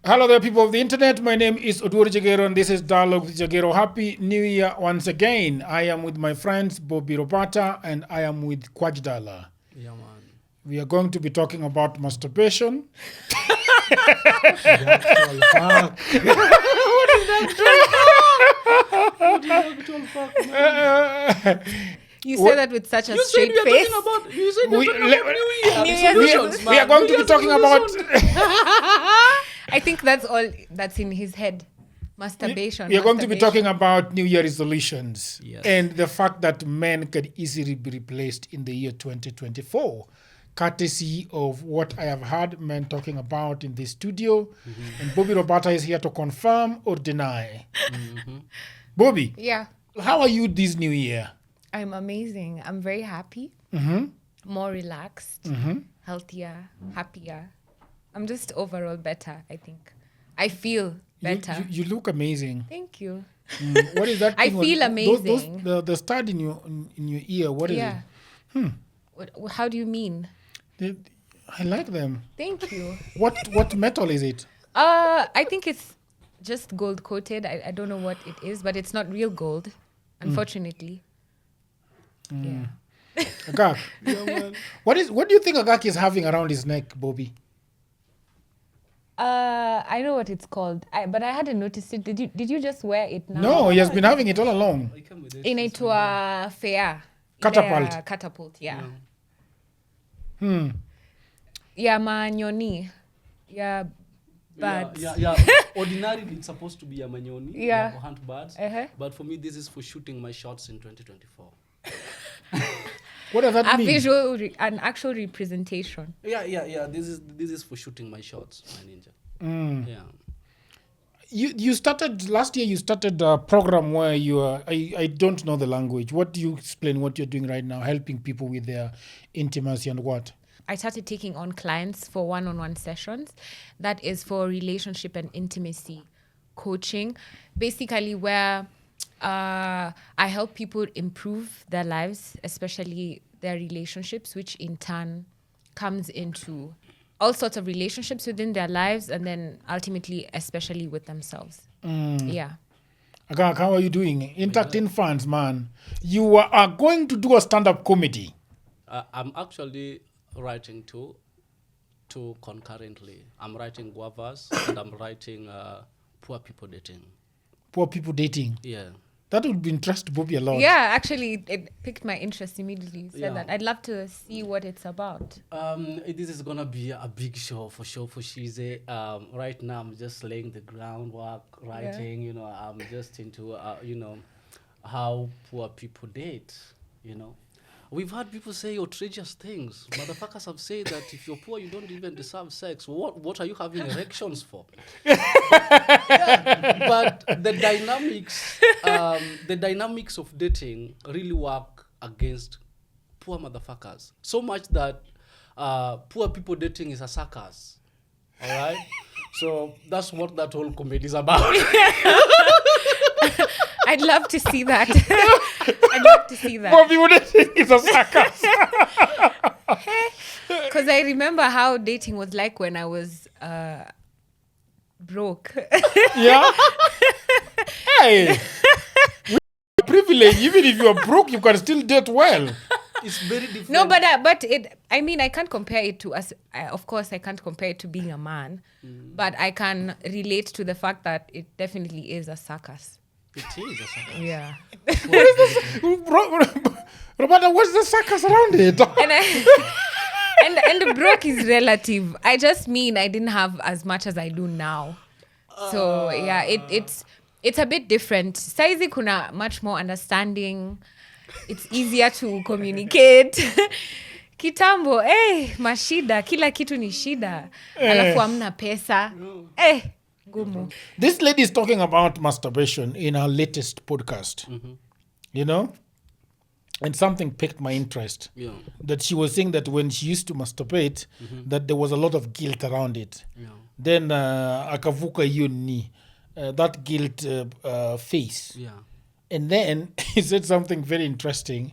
Hello there, people of the internet. My name is Odwori Jagero, and this is Dialogue with Jagero. Happy New Year once again. I am with my friends Bobby Robata, and I am with Kwajdala. Yeah, man. We are going to be talking about masturbation. You say that with such a straight face. You said we're talking about New Year. New Year's Resolutions, man. We are going to be talking about... I think that's all that's in his head. Masturbation. We are going to be masturbation. talking about New Year resolutions Yes. and the fact that men can easily be replaced in the year 2024, courtesy of what I have heard men talking about in this studio. Mm-hmm. And Bobby Robata is here to confirm or deny. Mm-hmm. Bobby, Yeah, how are you this New Year? I'm amazing. I'm very happy, more relaxed, healthier, happier. I'm just overall better, I think. I feel better. You look amazing. Thank you. What is that? I thing feel those- amazing. the stud in your ear. What is Yeah. How do you mean? it? I like them. Thank you. What metal is it? I think it's just gold coated. I don't know what it is, but it's not real gold, unfortunately. Yeah. Agak. What do you think Agak is having around his neck, Bobby? I know what it's called, but I hadn't noticed it. Did you just wear it now? No, he has been having it all along. I come with it. In to a fair. Catapult. Yeah, catapult, yeah. Hmm. Yeah, manyoni. Yeah, birds. Yeah. Ordinarily, it's supposed to be a manyoni. Yeah. Or hunt birds. Uh-huh. But for me, this is for shooting my shots in 2024. What does that A mean? visual, an actual representation. Yeah. This is for shooting my shots, my ninja. Yeah. You started last year. You started a program where you are. I don't know the language. What do you explain? What you're doing right now, helping people with their intimacy and what? I started taking on clients for one-on-one sessions. That is for relationship and intimacy coaching, basically where I help people improve their lives, especially their relationships, which in turn comes into all sorts of relationships within their lives, and then ultimately, especially with themselves. Yeah. Agak, how are you doing? Intact Infants, man. You are going to do a stand-up comedy. I'm actually writing two concurrently. I'm writing guavas and I'm writing poor people dating. Poor people dating. Yeah. That would be interest Bobby a lot. Yeah, actually, it piqued my interest immediately. You said Yeah. that. I'd love to see what it's about. This is gonna be a big show for Shize. Right now, I'm just laying the groundwork, writing. I'm just into how poor people date. We've had people say outrageous things. Motherfuckers have said that if you're poor, you don't even deserve sex. What are you having erections for? But the dynamics of dating really work against poor motherfuckers. So much that poor people dating is a circus. All right? So that's what that whole comedy is about. I'd love to see that. I'd love to see that. Poor people dating is a circus. Because I remember how dating was like when I was broke. Yeah. Hey. Privilege. Even if you are broke, you can still date well. It's very different. No, but I mean, I can't compare it to us. Of course, I can't compare it to being a man. But I can relate to the fact that it definitely is a circus. It is a circus. Yeah. Roberta, what's the circus around it? And broke is relative. I just mean I didn't have as much as I do now. So yeah, it's a bit different. Saizi kuna much more understanding. It's easier to communicate. Kitambo, mashida, kila kitu ni shida. Alafu hamna pesa. Gumu. This lady is talking about masturbation in her latest podcast. And something piqued my interest. Yeah. That she was saying that when she used to masturbate, that there was a lot of guilt around it. Yeah. Then akavuka hiyo ni that guilt face. Yeah. And then he said something very interesting,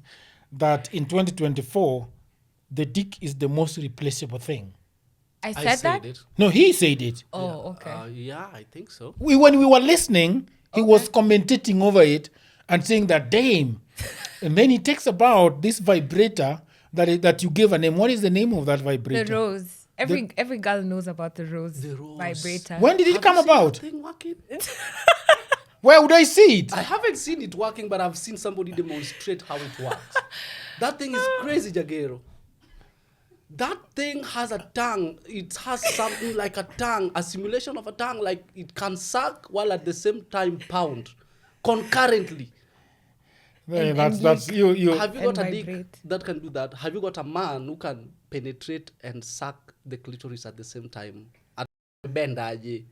that in 2024, the dick is the most replaceable thing. I I said said that? it. No, he said it. Oh, okay. Yeah, I think so. When we were listening, he was commentating over it and saying that, damn. And then he takes about this vibrator that you gave a name. What is the name of that The vibrator? rose. Every girl knows about the rose, The rose. vibrator. When did it Have come you seen about? that thing working? Where would I see it? I haven't seen it working, but I've seen somebody demonstrate how it works. That thing is crazy, Jagero. That thing has a tongue. It has something like a tongue, a simulation of a tongue, like it can suck while at the same time pound concurrently. That's you. Have you got And a dick vibrate. that can do that? Have you got a man who can penetrate and suck the clitoris at the same time? Bendaje.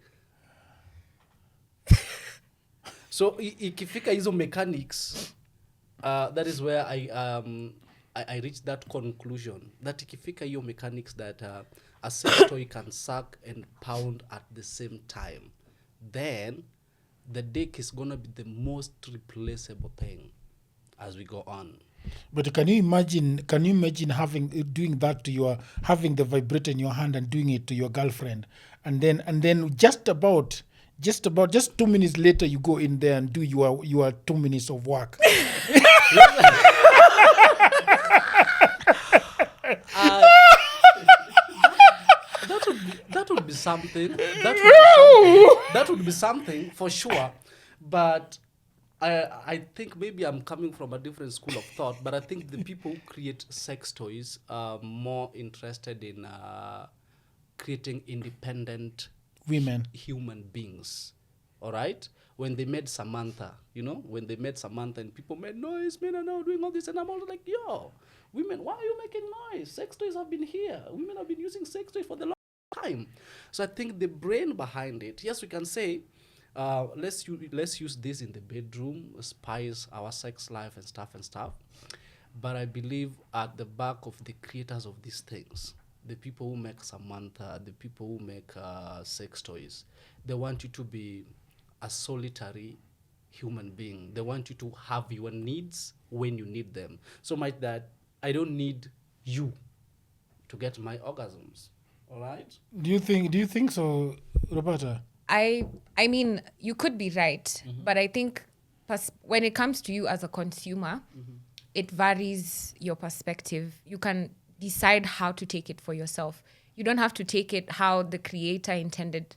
So ikifika hizo mechanics, that is where I reached that conclusion that ikifika hiyo mechanics that a sex toy can suck and pound at the same time, then the dick is gonna be the most replaceable thing as we go on. But can you imagine? Can you imagine doing that to having the vibrator in your hand and doing it to your girlfriend, and then just 2 minutes later you go in there and do your 2 minutes of work. That would be something. That would be something for sure. But I think maybe I'm coming from a different school of thought. But I think the people who create sex toys are more interested in creating independent Women. human beings. All right? When they made Samantha, when they made Samantha and people made noise, men are now doing all this, and I'm all like, yo, women, why are you making noise? Sex toys have been here. Women have been using sex toys for the long time. So I think the brain behind it, yes, we can say, let's use this in the bedroom, spice our sex life and stuff. But I believe at the back of the creators of these things, the people who make Samantha, the people who make sex toys, they want you to be a solitary human being. They want you to have your needs when you need them. So much that I don't need you to get my orgasms. All right? Do you think so, Roberta? I mean, you could be right, but I think when it comes to you as a consumer, it varies your perspective. You can decide how to take it for yourself. You don't have to take it how the creator intended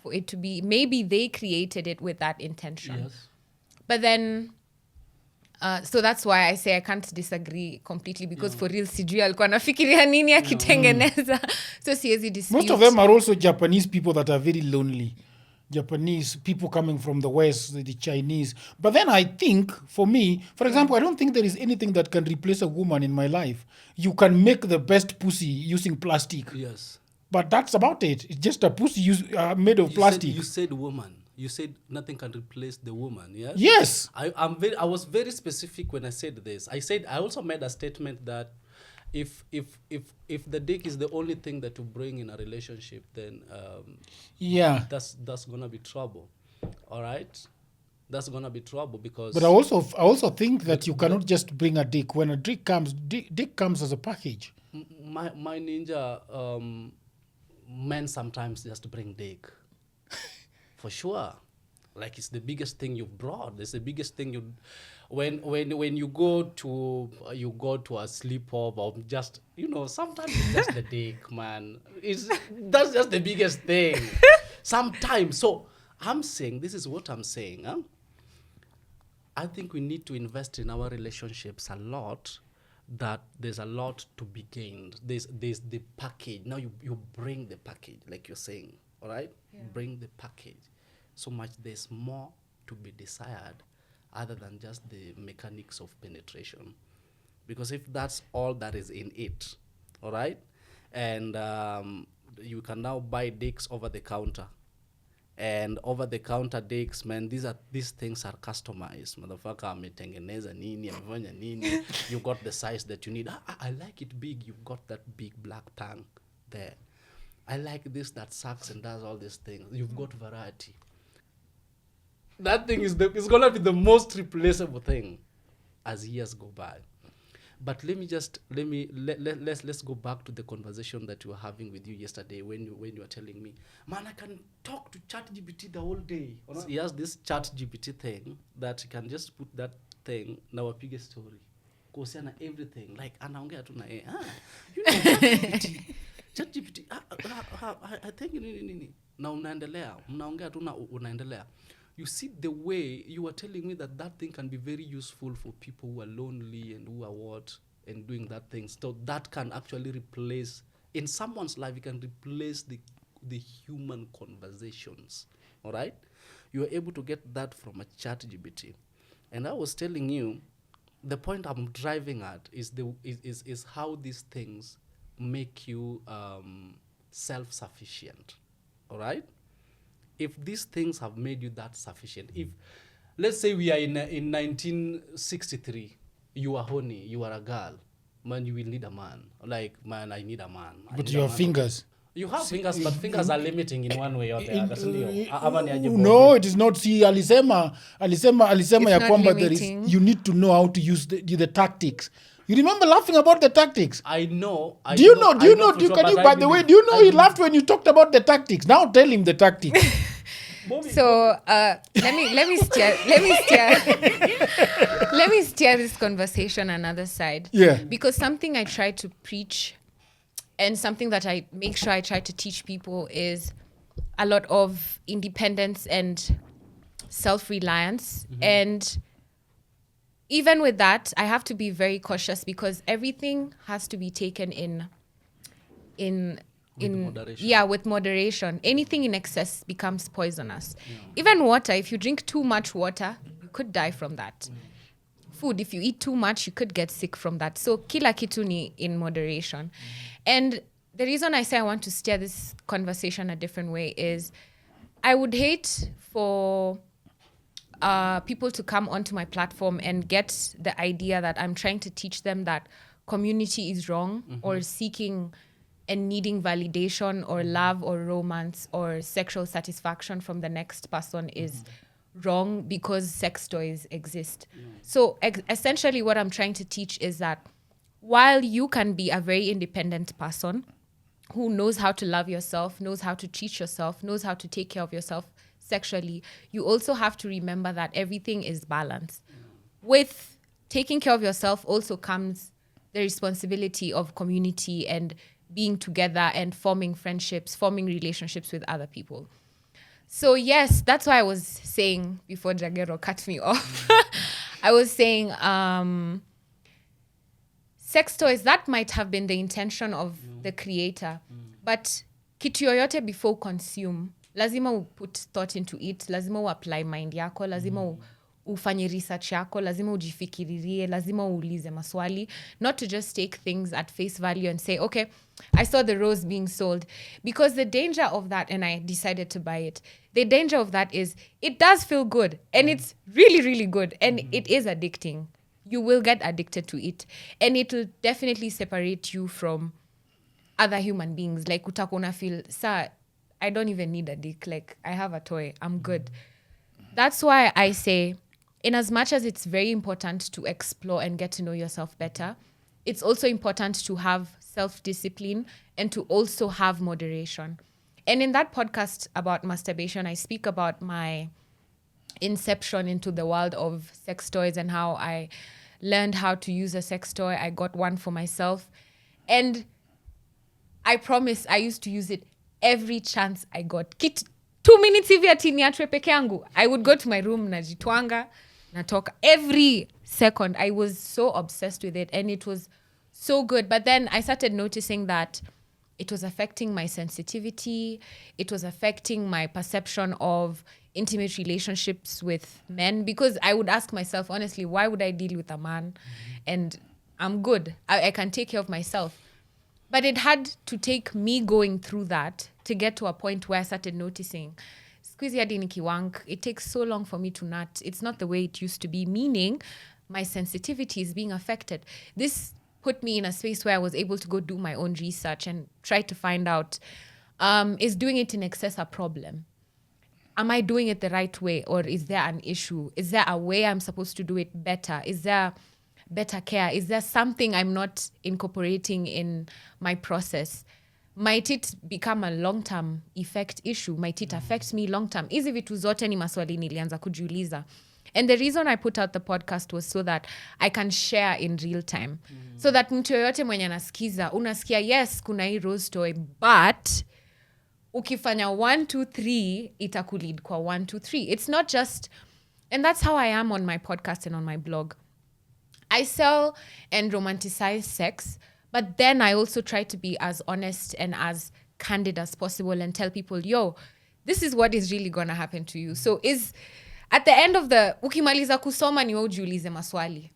for it to be. Maybe they created it with that intention. Yes. But then, so that's why I say I can't disagree completely, because for real sijui alikuwa nafikiria nini akitengeneza. So siwezi dispute. Most of them are also Japanese people that are very lonely. Japanese people coming from the West, the Chinese. But then I think, for me, for example, I don't think there is anything that can replace a woman in my life. You can make the best pussy using plastic. Yes. But that's about it. It's just a pussy made of plastic. You said woman. You said nothing can replace the woman. Yes. Yes. I was very specific when I said this. I also made a statement that if the dick is the only thing that you bring in a relationship, then Yeah. that's gonna be trouble. All right. That's gonna be trouble because. But I also think that you cannot just bring a dick. When a dick comes as a package. My ninja, men sometimes just bring dick. For sure. Like it's the biggest thing you've brought. It's the biggest thing you when you go to a sleepover or just sometimes it's just the dick, man. That's just the biggest thing. Sometimes. So I'm saying, this is what I'm saying. I think we need to invest in our relationships a lot. That there's a lot to be gained. There's the package. Now you bring the package, like you're saying, all right? Yeah. Bring the package. So much there's more to be desired other than just the mechanics of penetration. Because if that's all that is in it, all right? And you can now buy dicks over the counter. And over-the-counter dicks, man, these things are customized. Motherfucker, ametengeneza nini, amefanya nini. You got the size that you need. I like it big. You've got that big black tongue there. I like this that sucks and does all these things. You've got variety. That thing is going to be the most replaceable thing as years go by. But let's go back to the conversation that you were having with you yesterday when you were telling me, man, I can talk to ChatGPT the whole day. He has this ChatGPT thing that you can just put that thing na wapige story kuhusiana everything, like anaongea tu na yeye you know, ChatGPT I think nini na mnaongea tu na unaendelea. You see the way you were telling me that thing can be very useful for people who are lonely and who are and doing that thing. So that can actually replace, in someone's life, it can replace the human conversations. All right? You are able to get that from a ChatGPT. And I was telling you, the point I'm driving at is how these things make you self-sufficient. All right? If these things have made you that sufficient, if, let's say we are in 1963, you are horny, you are a girl, man, you will need a man. Like, man, I need a man. But you have fingers. You have fingers, but fingers are limiting in one way or the other. No, it is not. See, alisema ya kwamba there is, limiting. you need to know how to use the tactics. You remember laughing about the tactics? I know. Do you know? By the way, do you know he laughed when you talked about the tactics? Now tell him the tactics. So let me steer this conversation another side. Yeah. Because something I try to preach and something that I make sure I try to teach people is a lot of independence and self-reliance. And even with that, I have to be very cautious because everything has to be taken in moderation. With moderation. Anything in excess becomes poisonous. Even water, if you drink too much water, you could die from that. Food, if you eat too much, you could get sick from that. So kila kitu ni in moderation. And the reason I say I want to steer this conversation a different way is I would hate for people to come onto my platform and get the idea that I'm trying to teach them that community is wrong or seeking and needing validation or love or romance or sexual satisfaction from the next person is wrong because sex toys exist. So essentially what I'm trying to teach is that while you can be a very independent person who knows how to love yourself, knows how to treat yourself, knows how to take care of yourself sexually, you also have to remember that everything is balanced. With taking care of yourself also comes the responsibility of community and being together and forming friendships, forming relationships with other people. So yes, that's why I was saying before Jagero cut me off. I was saying sex toys, that might have been the intention of the creator. But kitu yoyote before consume, lazima put thought into it, lazima apply mind yako, lazima ufanye research yako, lazima ujifikiririe, lazima uulize maswali, not to just take things at face value and say, okay, I saw the rose being sold. Because the danger of that, and I decided to buy it, the danger of that is it does feel good and it's really, really good and it is addicting. You will get addicted to it and it will definitely separate you from other human beings. Like utakuna feel, sir, I don't even need a dick. Like I have a toy, I'm good. That's why I say, in as much as it's very important to explore and get to know yourself better, it's also important to have self-discipline and to also have moderation. And in that podcast about masturbation, I speak about my inception into the world of sex toys and how I learned how to use a sex toy. I got one for myself. And I promise I used to use it every chance I got. 2 minutes hivi ati niachwe peke yangu. I would go to my room, najitwanga, natoka. Every second, I was so obsessed with it and it was so good. But then I started noticing that it was affecting my sensitivity. It was affecting my perception of intimate relationships with men, because I would ask myself, honestly, why would I deal with a man? And I'm good. I can take care of myself. But it had to take me going through that to get to a point where I started noticing, squeezy hadi nikiwank, it takes so long for me to nut. It's not the way it used to be, meaning my sensitivity is being affected. This put me in a space where I was able to go do my own research and try to find out, is doing it in excess a problem? Am I doing it the right way, or is there an issue? Is there a way I'm supposed to do it better? Is there better care? Is there something I'm not incorporating in my process? Might it become a long-term effect issue? Might it affect me long-term? Hizi vitu zote ni maswali nilianza kujiuliza. And the reason I put out the podcast was so that I can share in real time. So that mtu yoyote mwenye anasikiza, unasikia, yes, kuna hii rose story, but ukifanya 1, 2, 3, itakulead kwa 1, 2, 3. It's not just, and that's how I am on my podcast and on my blog. I sell and romanticize sex, but then I also try to be as honest and as candid as possible and tell people, yo, this is what is really going to happen to you. So at the end of the, ukimaliza kusoma ni wewe ujiulize maswali.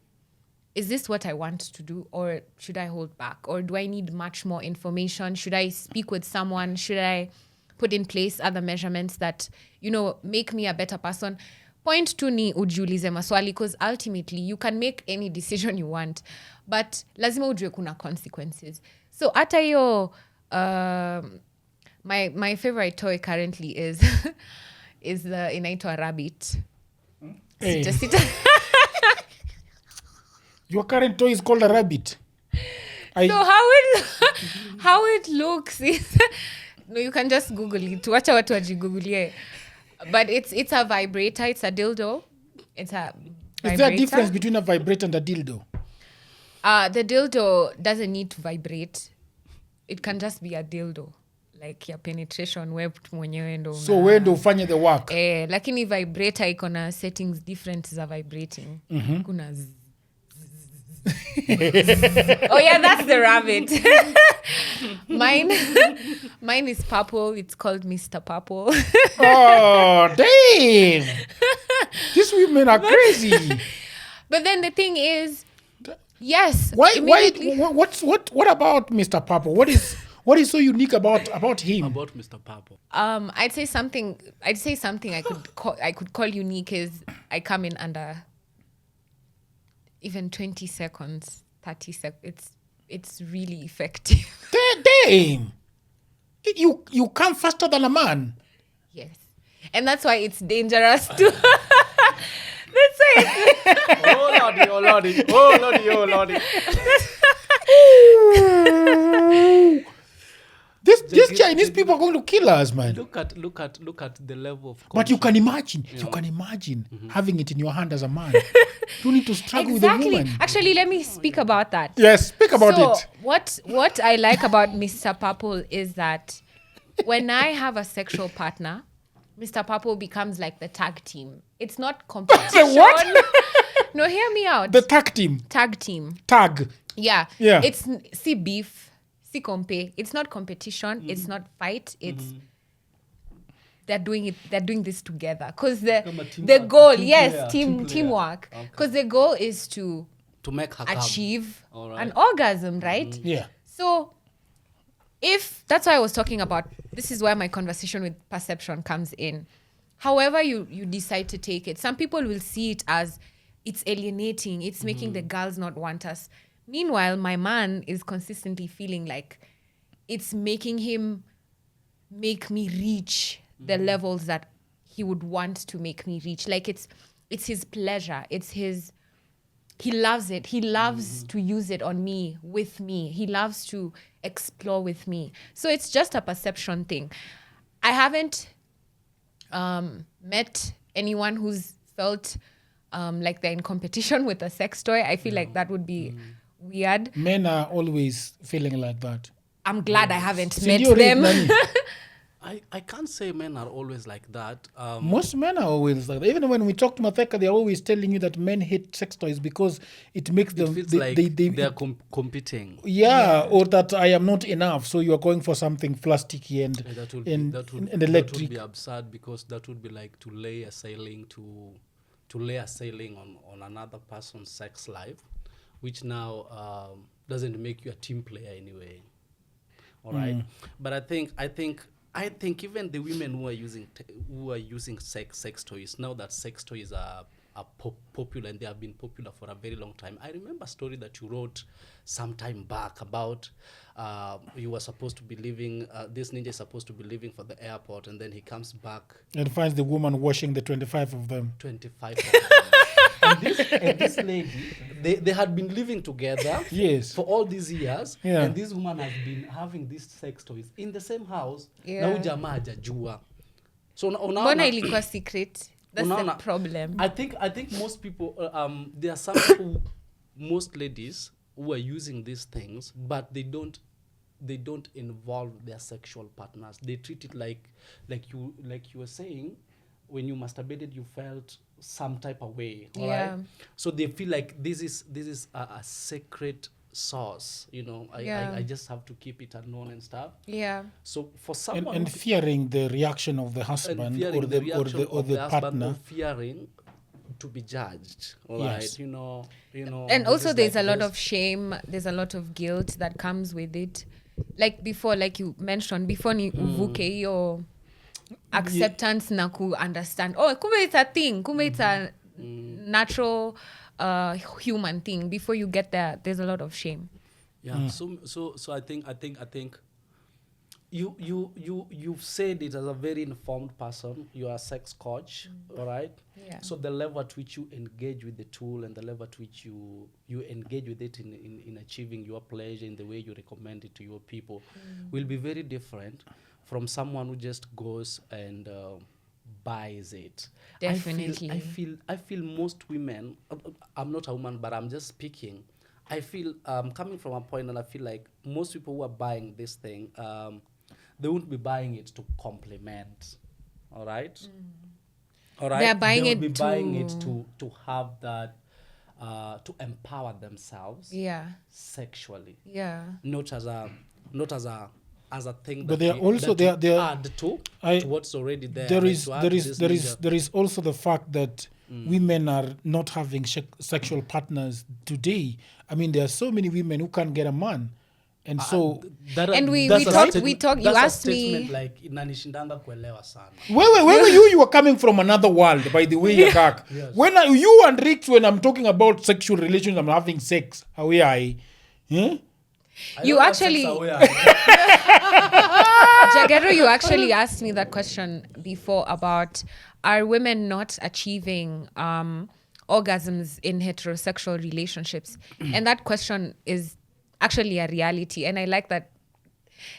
Is this what I want to do, or should I hold back? Or do I need much more information? Should I speak with someone? Should I put in place other measurements that, make me a better person? Point 2 ni ujiulize maswali, because ultimately you can make any decision you want, but lazima ujue kuna consequences. So hata hiyo, my favorite toy currently is inaitwa rabbit. Hey. Sita. Your current toy is called a rabbit. So how it looks is no, you can just Google it. Wacha watu wajigugulie. But it's a vibrator. It's a dildo. It's a vibrator. Is there a difference between a vibrator and a dildo? The dildo doesn't need to vibrate. It can just be a dildo. Like your penetration web mwenyewe ndo. So wewe ndo ufanye the work. Lakini vibrator iko na settings different za vibrating. Kuna oh yeah, that's the rabbit. Mine is purple. It's called Mr. Purple. Oh, damn. These women are crazy. But then the thing is, yes. Why what about Mr. Purple? What is so unique about him? About Mr. Purple. I'd say something I could call unique is I come in under even 20 seconds, 30 seconds. It's really effective. Damn. You come faster than a man. Yes. And that's why it's dangerous too. That's why Oh lordy. These Chinese people are going to kill us, man. Look at the level of. But you can imagine. You can imagine having it in your hand as a man. You need to struggle exactly. with a woman. Actually, let me speak about that. Yes, speak about it. What I like about Mr. Purple is that when I have a sexual partner, Mr. Purple becomes like the tag team. It's not competition. What? No, hear me out. The tag team. Tag team. Tag. Yeah. Yeah. It's see beef, see compare. It's not competition. It's not fight. It's they're doing this together because the goal, teamwork. Because the goal is to make her achieve right. an orgasm, right? Yeah. So if that's why I was talking about, this is where my conversation with perception comes in. However you decide to take it, some people will see it as it's alienating, it's making the girls not want us. Meanwhile, my man is consistently feeling like it's making him make me reach the levels that he would want to make me reach. Like it's his pleasure. He loves it. He loves to use it on me, with me. He loves to explore with me. So it's just a perception thing. I haven't met anyone who's felt like they're in competition with a sex toy. I feel like that would be weird. Men are always feeling like that. I'm glad I haven't met them. I can't say men are always like that. Most men are always like that. Even when we talk to Matheka, they're always telling you that men hate sex toys because it makes them... It feels they're competing. Yeah, or that I am not enough, so you are going for something plasticky and electric. That would be absurd because that would be like to lay a sailing on another person's sex life, which now doesn't make you a team player anyway. All right, but I think even the women who are using sex toys, now that sex toys are popular and they have been popular for a very long time. I remember a story that you wrote some time back about you were supposed to be leaving, this ninja is supposed to be leaving for the airport, and then he comes back and finds the woman washing the 25 of them. 25 of them. and this lady, they had been living together Yes. for all these years, Yeah. and this woman has been having these sex toys in the same house. Yeah. Na huyu jamaa hajajua. So Mbona unaona, ilikuwa secret? That's the unaona, problem. I think most people, there are some people, most ladies who are using these things, but they don't involve their sexual partners. They treat it like you were saying, when you masturbated, you felt some type of way. All Yeah. right? So they feel like this is a sacred source. You know, Yeah. I just have to keep it unknown and stuff. Yeah. So for someone And who- fearing the reaction of the and husband fearing or the the reaction of the husband, partner. or fearing to be judged, all Yes. right? You know. And this also is there's like a lot this. of shame, there's a lot of guilt that comes with it. Like before, like you mentioned, before ni uvuke hiyo acceptance na ku understand, oh, kumbe it's a thing, kumbe it's a natural human thing. Before you get there, there's a lot of shame. Yeah. So I think you've said it as a very informed person. You are a sex coach, all right? Yeah. So the level at which you engage with the tool and the level at which you engage with it in achieving your pleasure in the way you recommend it to your people will be very different from someone who just goes and buys it. Definitely. I feel most women, I'm not a woman, but I'm just speaking. I feel coming from a point, and I feel like most people who are buying this thing, they won't be buying it to complement. All right? All right. They're buying They it will be buying it to- to have that, to empower themselves Yeah. sexually, Yeah. not as a thing. But that they are we- also- that they we are- add to I- what's already there. There like is to add there to is this there is measure. there is also the fact that women are not having sexual partners today. I mean, there are so many women who can't get a man, and so And we that's a talked- statement- we talked- you that's a asked me- statement like inanishindanga kuelewa sana. where were you were coming from another world, by the way, Yakak. Yes. When you and Rich, when I'm talking about sexual relations, I'm having sex. How are I? Huh? I You don't have sex actually- aware. Jagero, you actually asked me that question before about, are women not achieving orgasms in heterosexual relationships? And that question is actually a reality. And I like that.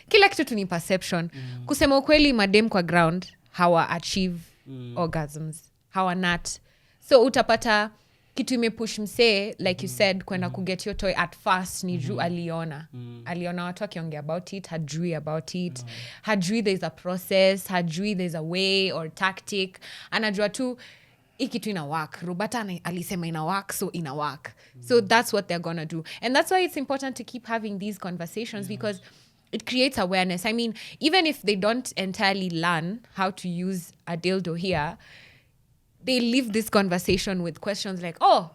Kila kitu tu ni perception. Kusema ukweli, madem kwa ground hawa achieve orgasms. Hawa nat. So utapata kitu imepush msee, like you said, kwenda kuget your toy at first ni juu aliona. Aliona watu wakiongea about it, hajui about it. Hajui there's a process, hajui there's a way or tactic. Anajua tu hii kitu ina work. Robata alisema ina work, so ina work. So that's what they're gonna do. And that's why it's important to keep having these conversations because it creates awareness. I mean, even if they don't entirely learn how to use a dildo here, they leave this conversation with questions like, oh,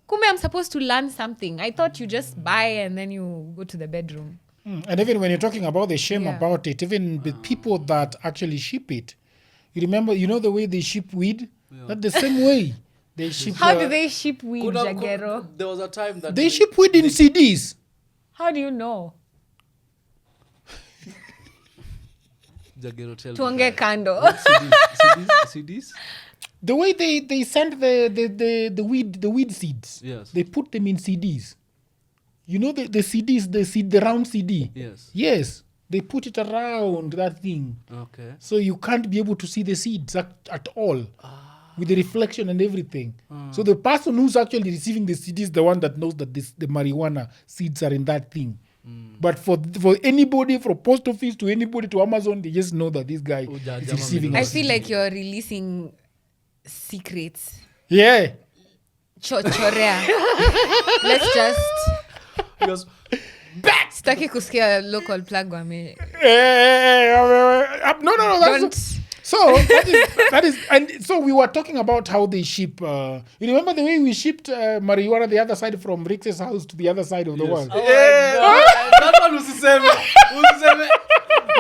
kumbe I'm supposed to learn something. I thought you just buy and then you go to the bedroom. And even when you're talking about the shame Yeah. about it, even with people that actually ship it, you remember, you know the way they ship weed? Not the same way. They ship. How do they ship weed, Could have- Jagero? there was a time that They ship weed in CDs. How do you know? Jagero, tell me Tuonge that. kando. CDs? The way they send the weed seeds. Yes. They put them in CDs. You know the CDs, the round CD. Yes. Yes. They put it around that thing. Okay. So you can't be able to see the seeds at all. With the reflection and everything. So the person who's actually receiving the CD is the one that knows that the marijuana seeds are in that thing. But for anybody, from post office to anybody to Amazon, they just know that this guy is Jama receiving. I a feel CD. like you're releasing secrets. Yeah. Chorea. Let's just... Because Sitaki kusikia local plug wame... No. That's Don't... so that is, and so we were talking about how they ship. You remember the way we shipped marijuana the other side from Rick's house to the other side of the world. Oh my God. That one was the same.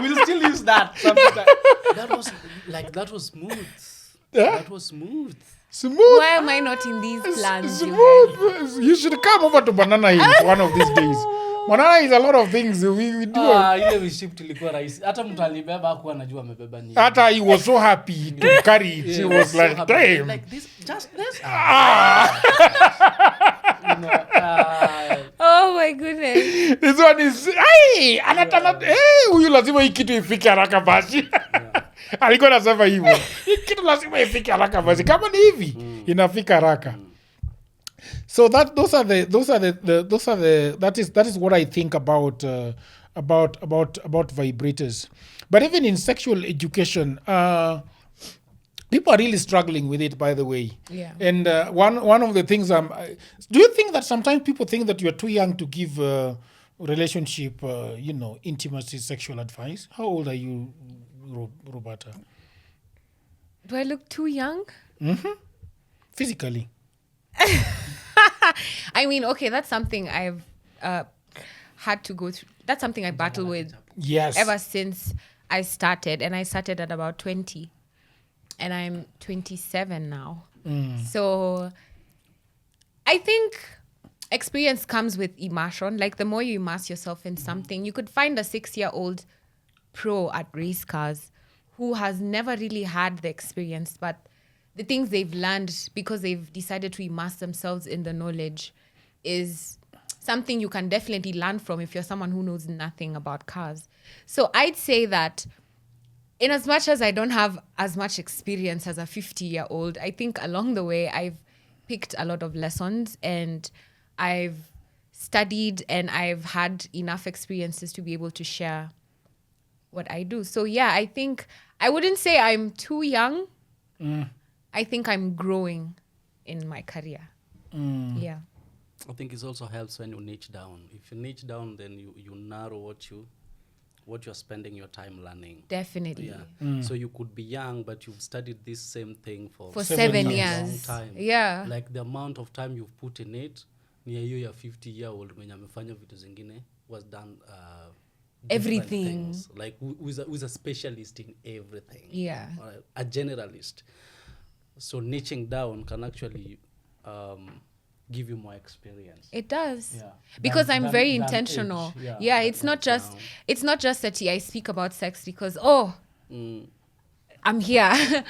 We'll still use that. That was smooth. Yeah? That was smooth. Smooth. Why am I not in these plans, you guys? Smooth. You should come over to Banana Hills one of these days. Manana is a lot of things we do. Ile receipt ilikuwa rahisi. Hata mtu alibeba hakuwa anajua amebeba nini. Hata he was so happy to carry it. He was so like, happy. damn. Like this, just this. Oh my goodness. This one is, huyu lazima hii kitu ifike haraka basi. Alikuwa anasema hivyo. Hii kitu lazima ifike haraka basi. Kama ni hivi, inafika haraka. So that is what I think about vibrators. But even in sexual education, people are really struggling with it, by the way. Yeah. And one of the things do you think that sometimes people think that you're too young to give relationship, intimacy, sexual advice? How old are you, Roberta? Do I look too young? Physically. I mean, okay, that's something I've had to go through. That's something I battle with Yes. ever since I started. And I started at about 20. And I'm 27 now. So I think experience comes with immersion. Like the more you immerse yourself in something, you could find a 6-year-old pro at race cars who has never really had the experience, but the things they've learned because they've decided to immerse themselves in the knowledge is something you can definitely learn from if you're someone who knows nothing about cars. So I'd say that in as much as I don't have as much experience as a 50-year-old, I think along the way I've picked a lot of lessons and I've studied and I've had enough experiences to be able to share what I do. So yeah, I think I wouldn't say I'm too young. I think I'm growing in my career. Yeah. I think it also helps when you niche down. If you niche down, then you narrow what you're spending your time learning. Definitely. Yeah. So you could be young, but you've studied this same thing for 7 a years. long time. Yeah. Like the amount of time you've put in it, ni hiyo ya 50-year-old mwenye amefanya vitu zingine was done different Everything. things. Like who's a specialist in everything. Yeah. A generalist. So niching down can actually give you more experience. It does. Yeah. Because I'm Than very age. intentional. Yeah, Yeah, than it's not age just now. it's not just that I speak about sex because I'm here.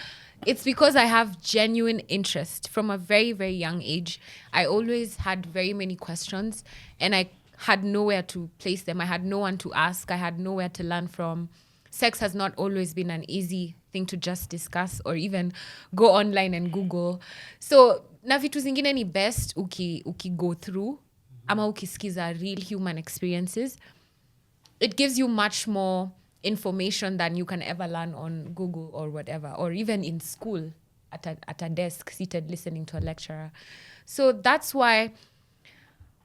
It's because I have genuine interest from a very, very young age. I always had very many questions and I had nowhere to place them. I had no one to ask. I had nowhere to learn from. Sex has not always been an easy thing to just discuss or even go online and Google. So na vitu zingine ni best uki go through ama ukisikiza real human experiences. It gives you much more information than you can ever learn on Google or whatever, or even in school at a desk seated listening to a lecturer. So that's why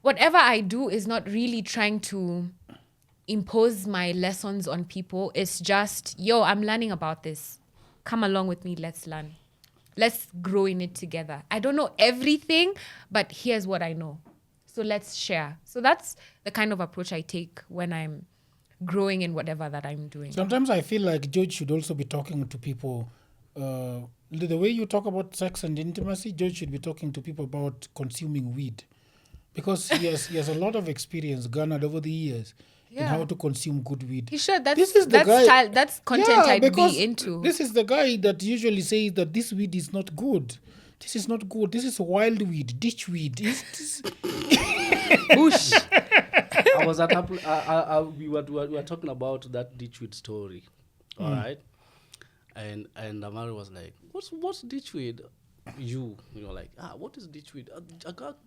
whatever I do is not really trying to impose my lessons on people. It's just, I'm learning about this. Come along with me, let's learn. Let's grow in it together. I don't know everything, but here's what I know. So let's share. So that's the kind of approach I take when I'm growing in whatever that I'm doing. Sometimes I feel like George should also be talking to people. The way you talk about sex and intimacy, George should be talking to people about consuming weed. Because he has a lot of experience garnered over the years in how to consume good weed. He should. That's This is the that's guy- style. That's content I'd because be into. This is the guy that usually says that this weed is not good. This is not good. This is wild weed, ditch weed. Bush. I was at we were talking about that ditchweed story, all right? And Amari was like, "What's ditchweed?" You're like, what is ditchweed?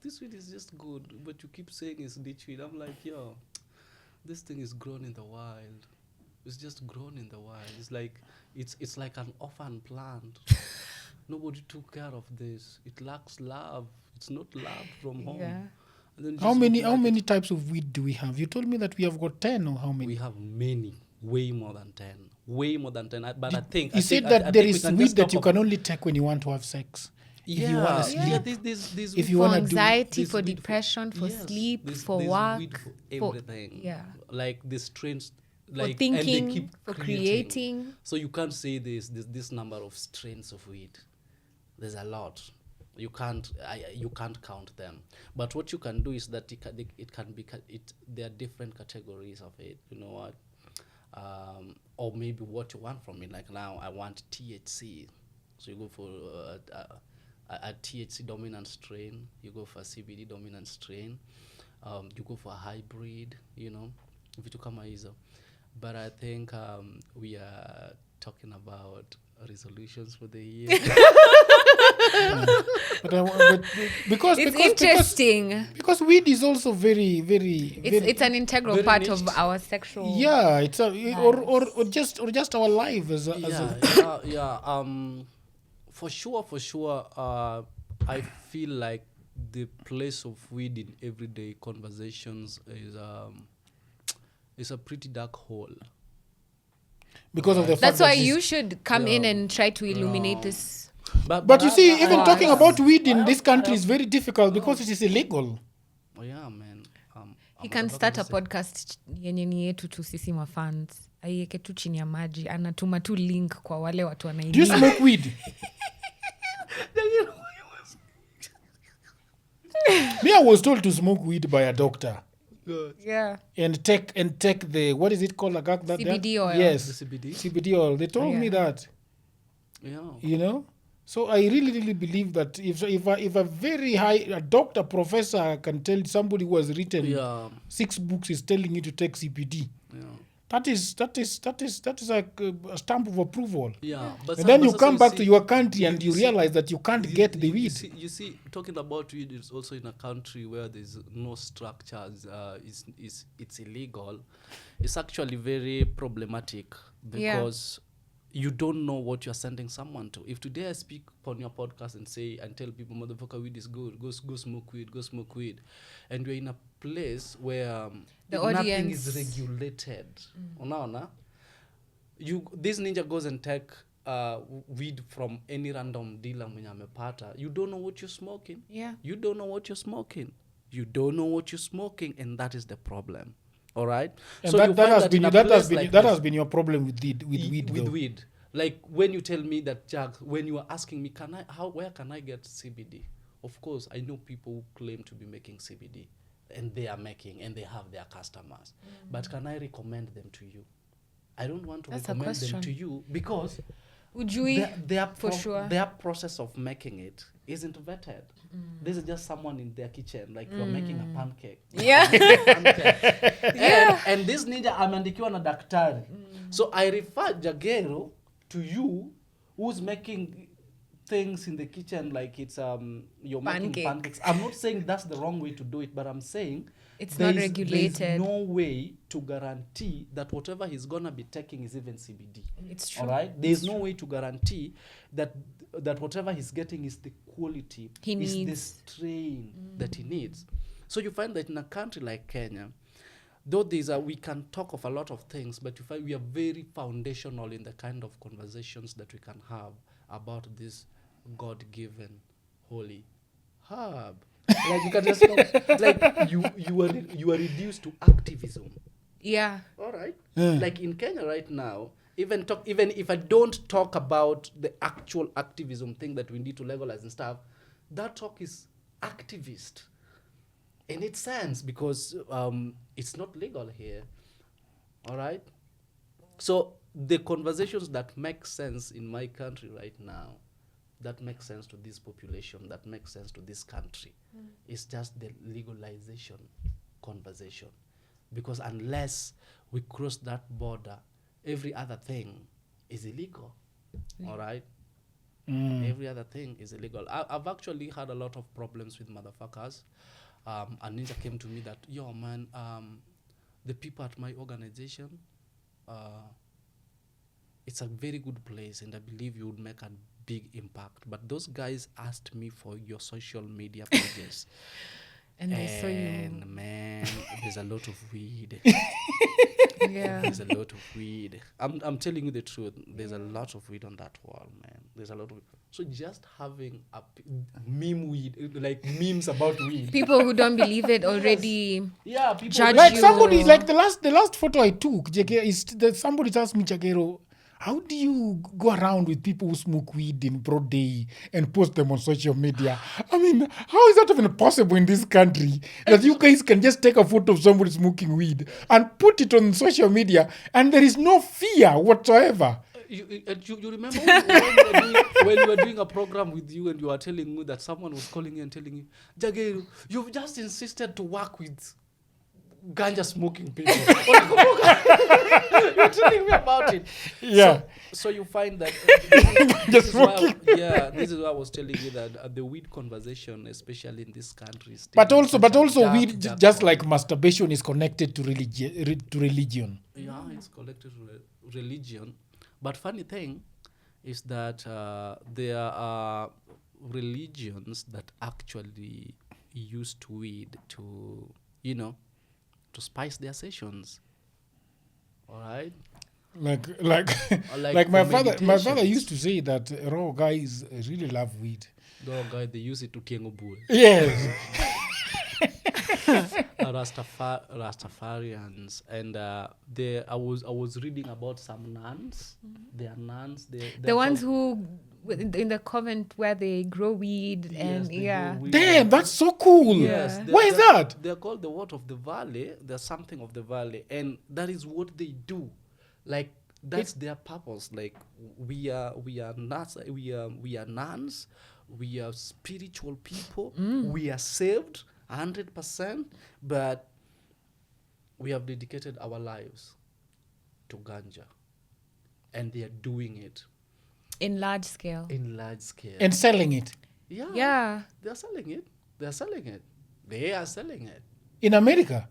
This weed is just good, but you keep saying it's ditchweed. I'm like, this thing is grown in the wild. It's just grown in the wild. It's like it's like an orphan plant. Nobody took care of this. It lacks love. It's not loved from home. Yeah. And then How just many types of weed do we have? You told me that we have got 10 or how many? We have many, way more than 10. Way more than 10. But I think... You said that there is weed that you can only take when you want to have sex. Yeah, if you want to sleep. yeah. This If you For want to anxiety, this for weed depression, for yes, sleep, this for weed work, for everything. yeah. Like the strains, for like and thinking, they keep for creating. So you can't say this number of strains of weed. There's a lot. you can't count them. But what you can do is that there are different categories of it. You know what? Or maybe what you want from it. Like now, I want THC, so you go for a THC dominant strain. You go for a CBD dominant strain. You go for a hybrid. You know, vitu kama hizo. But I think we are talking about resolutions for the year. but because It's because, interesting. because weed is also very very It's an integral very part niched. of our sexual. yeah, it's or just our life as a For sure. I feel like the place of weed in everyday conversations is a pretty dark hole. because of the fact That's that why it's- you should come in Yeah. and try to illuminate this. But you see, even I- talking about weed in this country is very difficult because it is illegal. Oh yeah, man. He can start a podcast yenye ni yetu tu sisi mafans, aiweke tu chini ya maji, anatuma tu link kwa wale watu Do you wanaingia. smoke weed? Me, I was told to smoke weed by a doctor Yeah. and take the what is it called? Like that CBD oil. Yes, The CBD? CBD oil. They told me Yeah. that. Yeah. You know. So I really believe that if a very high a doctor professor can tell somebody who has written Yeah. 6 books is telling you to take CBD, Yeah. that is like a stamp of approval. Yeah. But And then you but come you back see- to your country and you see- realize that you can't get the weed. You see, talking about weed is also in a country where there's no structures. It's illegal. It's actually very problematic because you don't know what you're sending someone to. If today I speak on your podcast and say and tell people, motherfucker, weed is good. Go smoke weed. Go smoke weed, and you're in a place where The nothing audience- is regulated. Unaona? This ninja goes and take weed from any random dealer mwenye amepata. You don't know what you're smoking. Yeah. You don't know what you're smoking. You don't know what you're smoking, and that is the problem. All right. And you that find has in been a that place has been like that this- has been your problem with weed. with Though. weed. Like when you tell me that, Jack, when you are asking me, where can I get CBD? Of course, I know people who claim to be making CBD, and they are making, and they have their customers. But can I recommend them to you? I don't want to That's a recommend them question. to you because Would you? For sure. their process of making it isn't vetted. This is just someone in their kitchen, like you're making a pancake. Yeah. And this ninja ameandikiwa na daktari. So I refer Jagero to you, who's making things in the kitchen like it's you're making Pancake. pancakes. I'm not saying that's the wrong way to do it, but I'm saying It's not there's regulated. no way to guarantee that whatever he's gonna be taking is even CBD. It's true. All right, there's no way to guarantee that whatever he's getting is the quality, He is the needs. strain that he needs. So you find that in a country like Kenya, though we can talk of a lot of things, but you find we are very foundational in the kind of conversations that we can have about this God-given holy herb. Like you can just like you are reduced to activism. Yeah. All right. Yeah. Like in Kenya right now, even if I don't talk about the actual activism thing that we need to legalize and stuff, that talk is activist in its sense because it's not legal here. All right. So the conversations that make sense in my country right now, that makes sense to this population, that makes sense to this country, is just the legalization conversation. Because unless we cross that border, every other thing is illegal. All right? Every other thing is illegal. I've actually had a lot of problems with motherfuckers. A ninja came to me that, yo, man, the people at my organization, it's a very good place, and I believe you would make a big impact. But those guys asked me for your social media pages. And I saw you. And man, there's a lot of weed. Yeah. There's a lot of weed. I'm telling you the truth. There's a lot of weed on that wall, man. There's a lot of weed. So just having a meme weed, like memes about weed. People who don't believe it already. Yeah, people Judge Like you. somebody, like the last photo I took, somebody tells me, Jagero, how do you go around with people who smoke weed in broad day and post them on social media? I mean, how is that even possible in this country that you guys can just take a photo of somebody smoking weed and put it on social media and there is no fear whatsoever? You remember when we were doing a program with you and you were telling me that someone was calling you and telling you, Jageru, you've just insisted to work with ganja smoking people. You're telling me about it. Yeah. So you find that Ganja smoking. this is why I was telling you that the weed conversation, especially in this country, is But taking also, such a dark, weed, dark just turn. like masturbation, is connected to religion. Yeah, it's connected to religion. But funny thing is that there are religions that actually use weed to, to spice their sessions. All right. Like Like my for father meditations. used to say that raw guys really love weed. No, guy, they use it to kiengobue. Yes. Rastafarians, and I was reading about some nuns. They are nuns. The ones who in the convent where they grow weed and they yeah. grow weed. Damn, that's so cool. Yes. Yeah. Why is that? They're called the word of the valley. They're something of the valley, and that is what they do. Like that's their purpose. Like we are nuns. We are nuns. We are spiritual people. We are saved 100%, but we have dedicated our lives to ganja, and they are doing it In large scale. in large scale. And selling it Yeah. They're selling it. They're selling it. They are selling it. in America.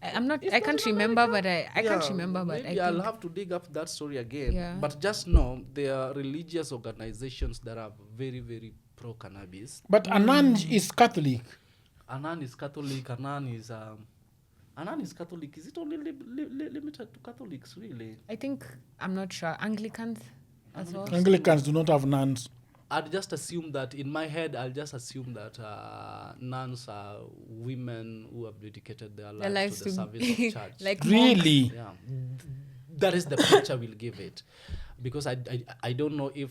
I'm not. It's I not can't in remember, America. but I can't remember, but maybe I I'll think have to dig up that story again. Yeah. But just know there are religious organizations that are very, very pro cannabis. But Anand is Catholic. Anan is Catholic. Anan is Catholic. Is it only limited to Catholics, really? I think I'm not sure. Anglicans as well. Anglicans do not have nuns. I'd just assume that in my head, I'll just assume that nuns are women who have dedicated their Their lives to the service of church. like Really? Yeah, that is the picture we'll give it, because I don't know if,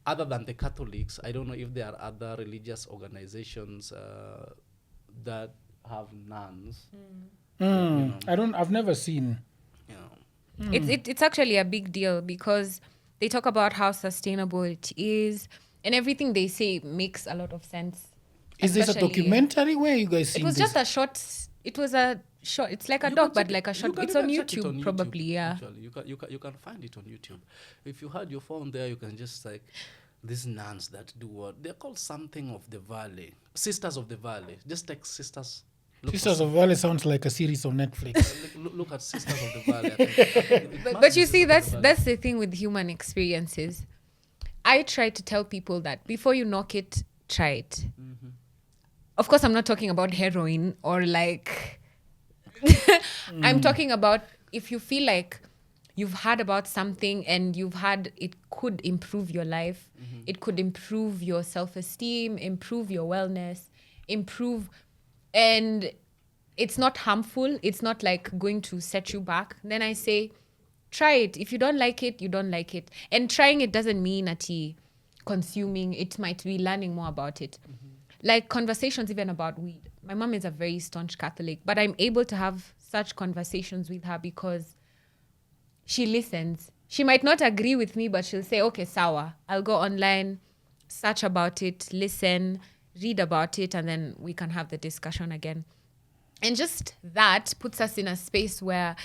other than the Catholics, I don't know if there are other religious organizations that have nuns. I've never seen. You know. It's actually a big deal because they talk about how sustainable it is, and everything they say makes a lot of sense. Is this a Especially- documentary? Where are you guys It seeing was this? just a short. It was a short. It's like a You doc, can but check like a it- short. you can It's on even check it YouTube, probably. Yeah. Actually, you can find it on YouTube. If you had your phone there, you can just like these nuns that do what they're called, something of the valley, Sisters of the Valley. Just like sisters. Look Sisters of Valley sounds like a series on Netflix. look at Sisters of the Valley. I think it must But be you see, Sisters of the Valley. that's the thing with human experiences. I try to tell people that before you knock it, try it. Of course, I'm not talking about heroin or like. I'm talking about if you feel like you've heard about something and it could improve your life, it could improve your self-esteem, improve your wellness, and it's not harmful, it's not like going to set you back, then I say, try it. If you don't like it, you don't like it. And trying it doesn't mean that consuming, it might be learning more about it. Like conversations even about weed. My mom is a very staunch Catholic, but I'm able to have such conversations with her because she listens. She might not agree with me, but she'll say, okay, sawa, I'll go online, search about it, listen, read about it, and then we can have the discussion again. And just that puts us in a space where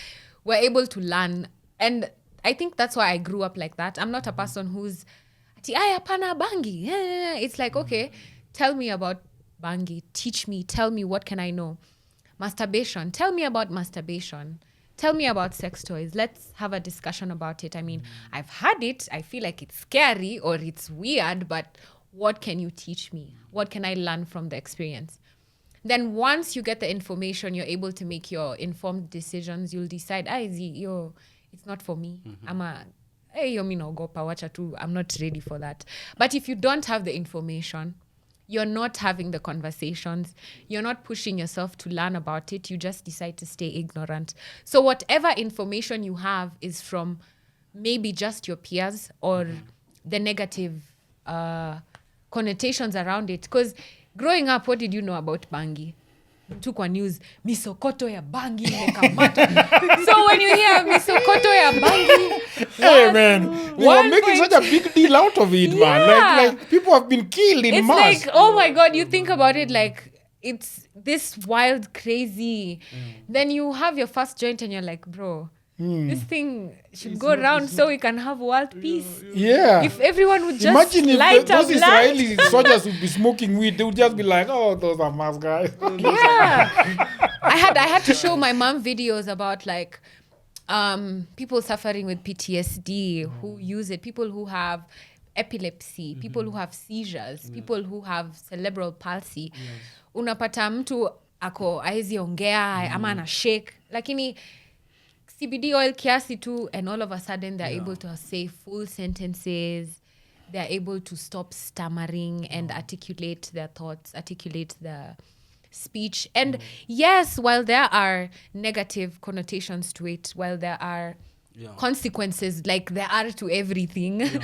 we're able to learn. And I think that's why I grew up like that. I'm not a person who's, "Ay, hapana bangi." It's like, okay, tell me about bangi. Teach me. Tell me, what can I know? Masturbation. Tell me about masturbation. Tell me about sex toys. Let's have a discussion about it. I mean, I've had it. I feel like it's scary or it's weird, but what can you teach me? What can I learn from the experience? Then once you get the information, you're able to make your informed decisions. You'll decide, it's not for me. I'm not ready for that. But if you don't have the information, you're not having the conversations, you're not pushing yourself to learn about it, you just decide to stay ignorant. So whatever information you have is from maybe just your peers or the negative connotations around it. Because growing up, what did you know about bangi? Tu kwa news, misokoto ya bangi imekamata. So when you hear misokoto ya bangi, Hey man, they were making 1 such a big deal out of it, man. Yeah. Like people have been killed in it's mass. like, oh my God, you think about it like it's this wild, crazy. Then you have your first joint and you're like, bro, this thing should go around so we can have world peace. Yeah. If everyone would just Imagine if light those a blunt. Israeli soldiers would be smoking weed, they would just be like, "Oh, those are mass guys." Yeah. I had to show my mom videos about like people suffering with PTSD who use it, people who have epilepsy, people who have seizures, people who have cerebral palsy. Unapata mtu ako aezi ongea ama ana shake, lakini CBD oil kiasi tu, and all of a sudden they're able to say full sentences. They're able to stop stammering and articulate their thoughts, articulate their speech. And yes, while there are negative connotations to it, while there are consequences like there are to everything,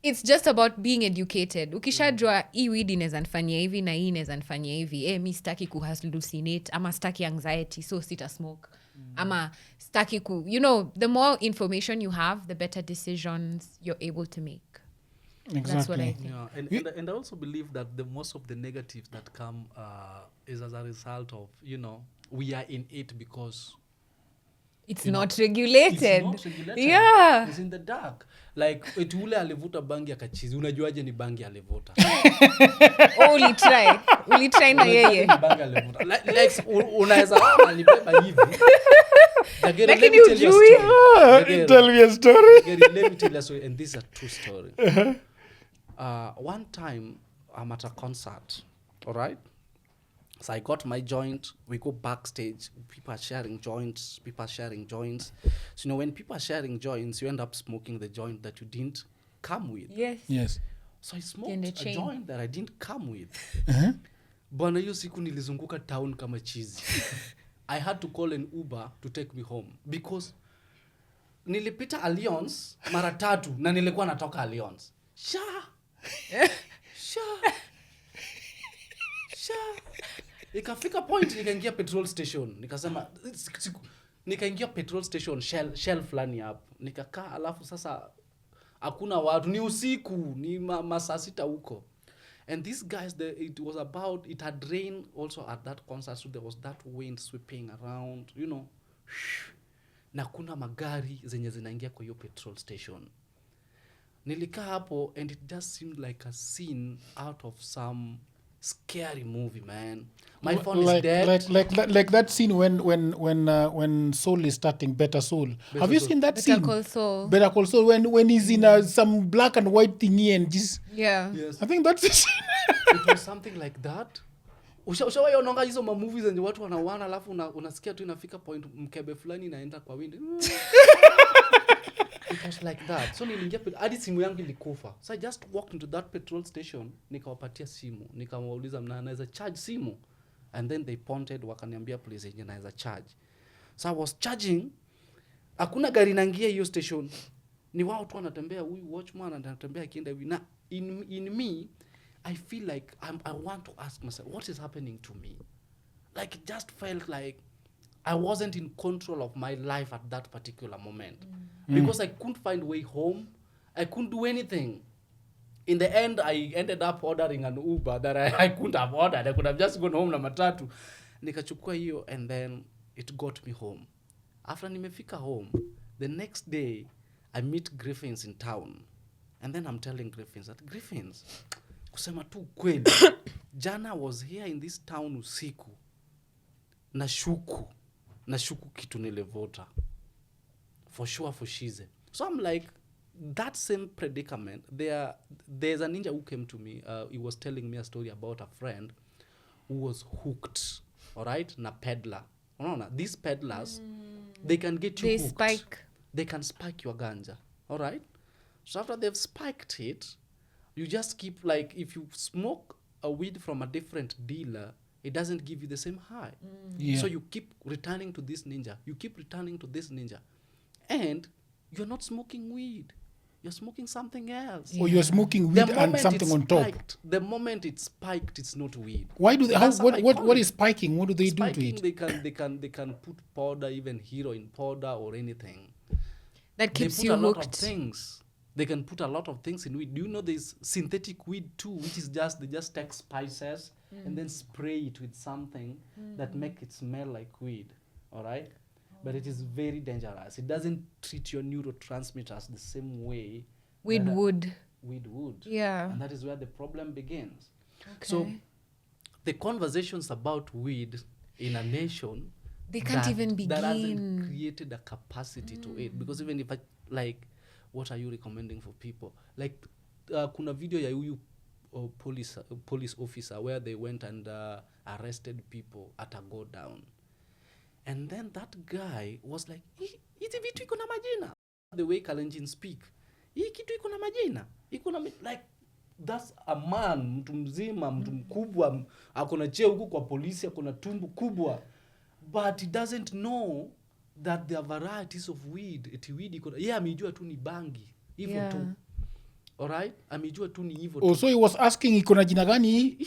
it's just about being educated. Ukishajua hii weed inaweza nifanyia hivi na hii inaweza nifanyia hivi, mi staki kuhallucinate ama staki anxiety so sita smoke. Ama staki you know, the more information you have, the better decisions you're able to make. That's what I think. Yeah, and I also believe that the most of the negatives that come is as a result of, you know, we are in it because it's not regulated. It's not regulated. Yeah. It's in the dark. Like eti ule alivuta bangi akachizi, unajuaje ni bangi alivuta? Ulitry na yeye. Like unaweza alibeba hivi. Lakini ujui. Tell me a story. Let me tell you a story, and this is a true story. One time I'm at a concert, all right? So I got my joint. We go backstage. People are sharing joints. So, you know, when people are sharing joints, you end up smoking the joint that you didn't come with. Yes. So I smoked a joint that I didn't come with. Bwana hiyo siku nilizunguka town kama cheese. I had to call an Uber to take me home because nilipita Alliance mara 3 na nilikuwa natoka Alliance. Sha. Ikafika point nikaingia petrol station. Nikasema nikaingia petrol station Shell flani hapo. Nikakaa alafu sasa hakuna watu, ni usiku, ni masaa 6 huko. And these guys, it had rained also at that concert, so there was that wind sweeping around, you know. Na kuna magari zenye zinaingia kwa hiyo petrol station. Nilikaa hapo and it just seemed like a scene out of some scary movie, man. My phone is dead. Like that scene when Soul is starting Better Soul. Have you seen that scene? Better Call Saul when he's in some black and white thingy and just Yes. I think that's the scene. It was something like that. Ushawahi onanga hizo ma movies zenye watu wanawana alafu unasikia tu inafika point mkebe fulani inaenda kwa wind. It was like that. So niliingia hadi simu yangu ilikufa. So I just walked into that petrol station, nikawapatia simu, nikamwauliza naweza charge simu, and then they pointed wakaniambia place yenye naweza charge. So I was charging, hakuna gari inaingia hiyo station. Ni wao tu wanatembea, huyu watchman anatembea kienda hivi. Na in me I feel like I want to ask myself, what is happening to me? Like it just felt like I wasn't in control of my life at that particular moment. Because I couldn't find way home. I couldn't do anything. In the end, I ended up ordering an Uber that I couldn't have ordered. I could have just gone home na matatu. Nikachukua hiyo and then it got me home. After nimefika home, the next day, I meet Griffins in town. And then I'm telling Griffins that, Griffins, kusema tu kweli, jana was here in this town usiku. Nashuku kitu nilevota. For sure, for shize. So I'm like, that same predicament, there's a ninja who came to me. He was telling me a story about a friend who was hooked, all right, na peddler. No, these peddlers, they can get you hooked. They can spike your ganja, all right? So after they've spiked it, you just keep, like, if you smoke a weed from a different dealer, it doesn't give you the same high. So you keep returning to this ninja. And you're not smoking weed. You're smoking something else. Or you're smoking The weed and moment something it's on top. spiked, the moment it's spiked, it's not weed. Why do they? How, That's how I what call it. is spiking? What do they do to Spiking, it? they can put powder, even heroin powder or anything. That keeps They put you a lot of hooked. things. They can put a lot of things in weed. Do you know there's synthetic weed too, which is they just take spices and then spray it with something that make it smell like weed. All right, but it is very dangerous. It doesn't treat your neurotransmitters the same way Weed that would. weed would. Yeah. And that is where the problem begins. So Okay. the conversations about weed in a nation They can't even that hasn't begin. created a capacity to it, because even if I like, what are you recommending for people? Like kuna video ya huyu police officer where they went and arrested people at a go down, and then that guy was like, hizi vitu iko na majina. The way Kalenjin speak, hii kitu iko na majina, iko na like, that's a man, mtu mzima, mtu mkubwa, akona cheo huku kwa polisi, akona tumbu kubwa, but he doesn't know that there are varieties of weed. Eti weed iko, amejua tu ni bangi hivyo Yeah. tu. Alright, amejua tu ni hivyo Oh, tu. so he was asking iko na jina gani hii?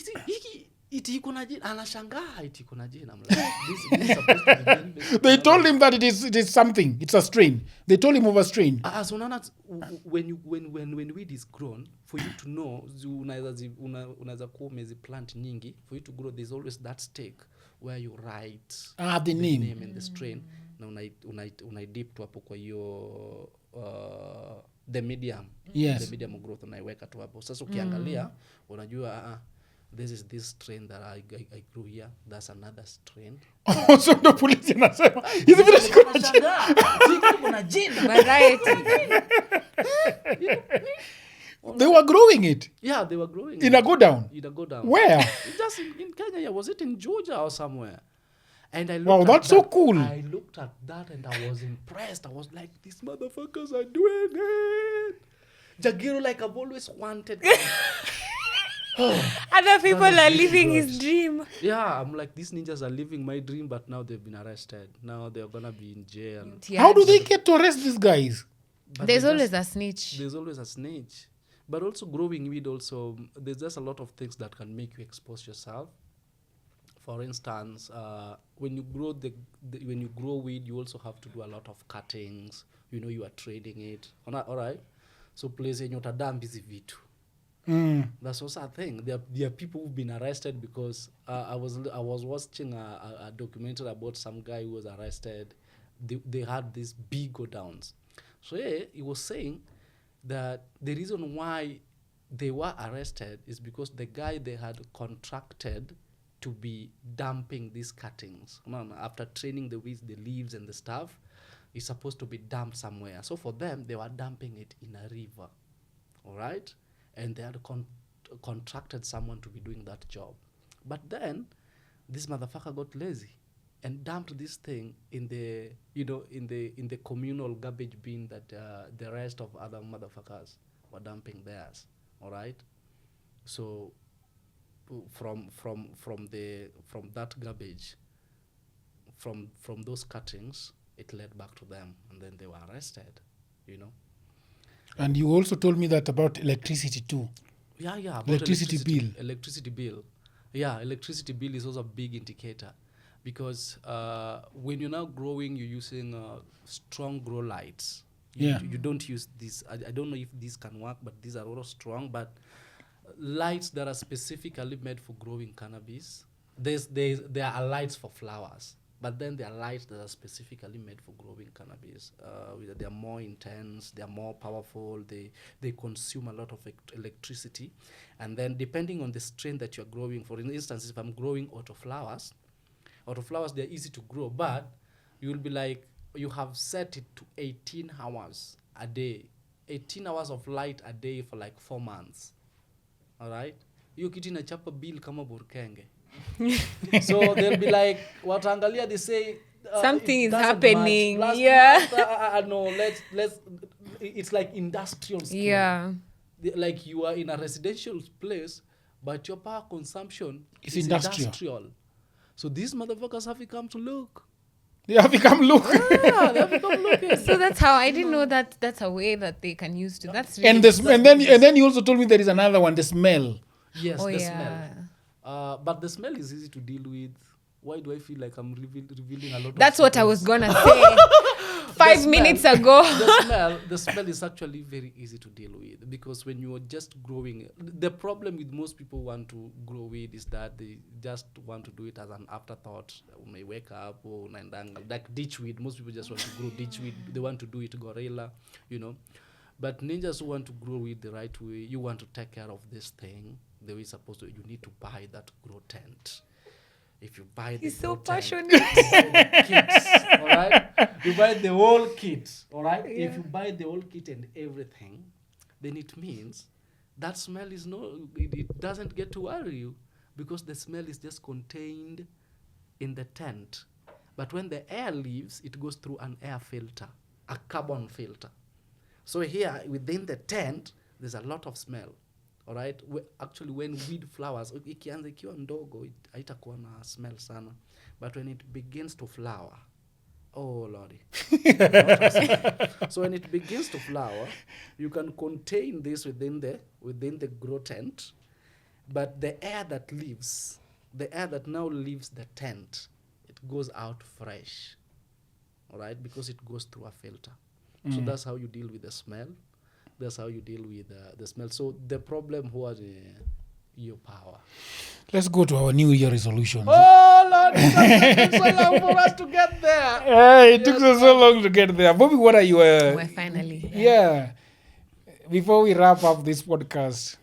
Iti iko na jina, anashangaa iti iko na jina. I'm like, this is supposed to be very basic They told knowledge. him that it is something. It's a strain. They told him of a strain. As unaona, when weed is grown, for you to know, unaweza kuwa umeziplant nyingi, for you to grow, there's always that stake where you write The name. and the strain, na unaidip tu hapo kwa hiyo the medium. Yes. The medium of growth unaiweka tu hapo. Sasa ukiangalia unajua this is this strain that I grew here, that's another strain. So ndo polisi anasema hizi vitu ziko na jina. Kuna jina. Variety. They were growing it Yeah, they were growing in a go down. in a go down. Where? Just in Kenya, yeah. Was it in Georgia or somewhere? And I looked Wow, at that's so that. cool. I looked at that and I was impressed. I was like, these motherfuckers are doing it. Jagiro, like I've always wanted. Other people That are is living good. his dream. Yeah, I'm like, these ninjas are living my dream, but now they've been arrested. Now they're gonna be in jail. How do they get to arrest these guys? But There's they always just- a snitch. There's always a snitch. But also growing weed also, there's just a lot of things that can make you expose yourself. For instance, when you grow when you grow weed, you also have to do a lot of cuttings. You know, you are trading it. All right. So place in your tadam busy vitu. That's also a thing. There are people who've been arrested because I was watching a documentary about some guy who was arrested. They had these big go downs. So yeah, he was saying that the reason why they were arrested is because the guy they had contracted to be dumping these cuttings. After training the weeds, the leaves and the stuff, is supposed to be dumped somewhere. So for them, they were dumping it in a river. All right? And they had contracted someone to be doing that job. But then this motherfucker got lazy and dumped this thing in the in the communal garbage bin that the rest of other motherfuckers were dumping theirs. All right? So from that garbage, from those cuttings, it led back to them, and then they were arrested. You know. And you also told me that about electricity too. Yeah, about Electricity bill. Electricity bill. Yeah, electricity bill is also a big indicator, because when you're now growing, you're using strong grow lights. You don't use these. I don't know if these can work, but these are all strong. But lights that are specifically made for growing cannabis, there are lights for flowers, but then there are lights that are specifically made for growing cannabis. They are more intense, they are more powerful, they consume a lot of electricity. And then depending on the strain that you're growing, for instance, if I'm growing autoflowers, they're easy to grow, but you'll be like, you have set it to 18 hours a day, 18 hours of light a day for like 4 months. All right? Hiyo kitu inachapa bill kama burkenge. So they'll be like, wataangalia, they say Something is doesn't happening. match. Last Yeah. month, no, let's it's like industrial scale. Yeah. Like you are in a residential place, but your power consumption It's is industrial. So these motherfuckers have come to look. They have become look. Yeah, they have become looking. So that's how I didn't know that that's a way that they can use to. That's really And then you also told me there is another one, the smell. Yes, Oh, the yeah. smell. But the smell is easy to deal with. Why do I feel like I'm revealing a lot That's of what I was secrets? gonna say 5 smell- minutes ago. The smell is actually very easy to deal with, because when you are just growing, the problem with most people want to grow weed is that they just want to do it as an afterthought. When they wake up, like ditch weed. Most people just want to grow ditch weed. They want to do it gorilla, But ninjas who want to grow weed the right way, you want to take care of this thing the way it's supposed to. You need to buy that grow tent. If you buy the He's so grow tent, passionate. you buy the kits, all right? You buy the whole kit, all right? Yeah. If you buy the whole kit and everything, then it means that smell is it doesn't get to worry you, because the smell is just contained in the tent. But when the air leaves, it goes through an air filter, a carbon filter. So here within the tent, there's a lot of smell. All right. Actually, when weed flowers, ikianza ikiwa ndogo, haitakuwa na smell sana. But when it begins to flower, oh lordy. So when it begins to flower, you can contain this within the grow tent, but the air that now leaves the tent, it goes out fresh. All right, because it goes through a filter. So that's how you deal with the smell. That's how you deal with the smell. So the problem was your power. Let's go to our New Year resolutions. Oh Lord, it took so long for us to get there. It took us so long to get there. Bobby, what are you? We're finally. Yeah. Before we wrap up this podcast.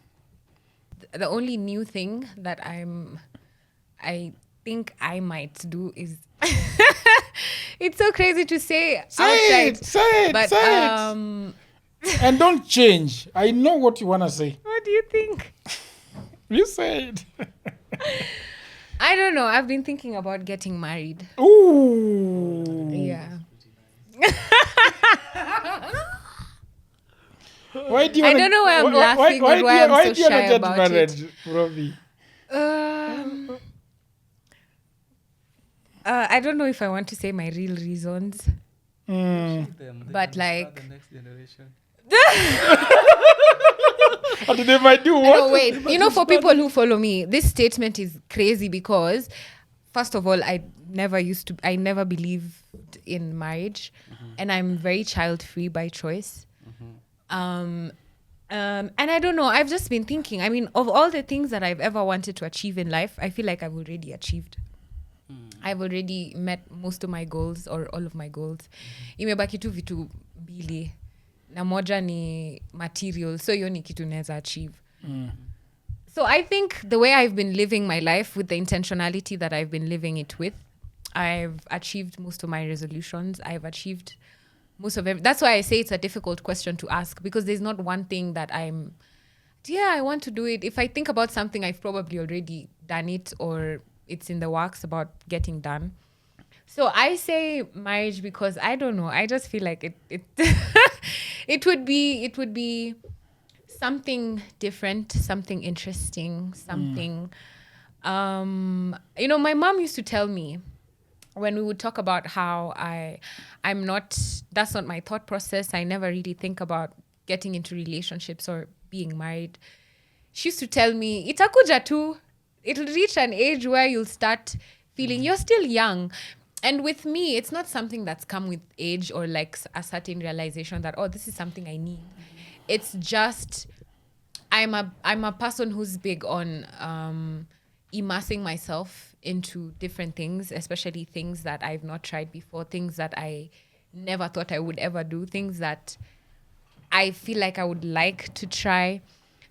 The only new thing that I think I might do is it's so crazy to say outside. Say it. But And don't change. I know what you want to say. what do you think? You say it. I don't know. I've been thinking about getting married. Ooh. Yeah. Why do you I wanna- don't know why I'm laughing or why I'm so shy about it. Robbie? I don't know if I want to say my real reasons. But like, The next generation. And they might do what? no, wait. For people who follow me, this statement is crazy because, first of all, I never believed in marriage, and I'm very child-free by choice. And I don't know. I've just been thinking. I mean, of all the things that I've ever wanted to achieve in life, I feel like I've already achieved. I've already met most of my goals or all of my goals. Imebaki tu vitu mbili. Na moja ni material. So hiyo ni kitu neza achieve. So I think the way I've been living my life with the intentionality that I've been living it with, I've achieved most of my resolutions. I've achieved most of it. That's why I say it's a difficult question to ask, because there's not one thing that I want to do it. If I think about something, I've probably already done it, or it's in the works about getting done. So I say marriage because I don't know. I just feel like it it would be something different, something interesting, something. My mom used to tell me when we would talk about how that's not my thought process. I never really think about getting into relationships or being married. She used to tell me, itakuja tu. It'll reach an age where you'll start feeling you're still young. And with me, it's not something that's come with age or like a certain realization that, oh, this is something I need. It's just, I'm a person who's big on immersing myself into different things, especially things that I've not tried before, things that I never thought I would ever do, things that I feel like I would like to try.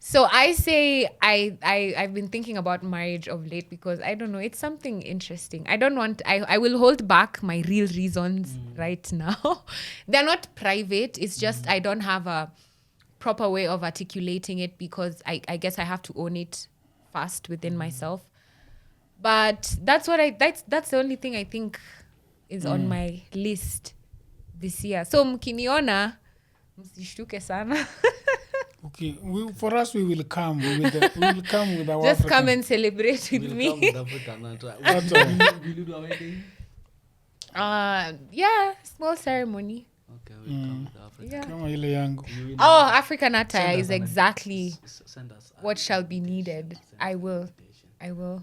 So I say I've been thinking about marriage of late because I don't know, it's something interesting. I will hold back my real reasons right now. They're not private. It's just I don't have a proper way of articulating it because I guess I have to own it first within myself. But that's the only thing I think is on my list this year. So mkiniona msishtuke sana. Okay, for us, we will come with our Just African. come and celebrate with me. Will you do a wedding? Yeah, small ceremony. Okay, we'll come with the African. Yeah. Kama ile yangu. You will Oh, know. African Send attire us is an- exactly send us what an shall be invitation. needed. Send I us an will. invitation. I will.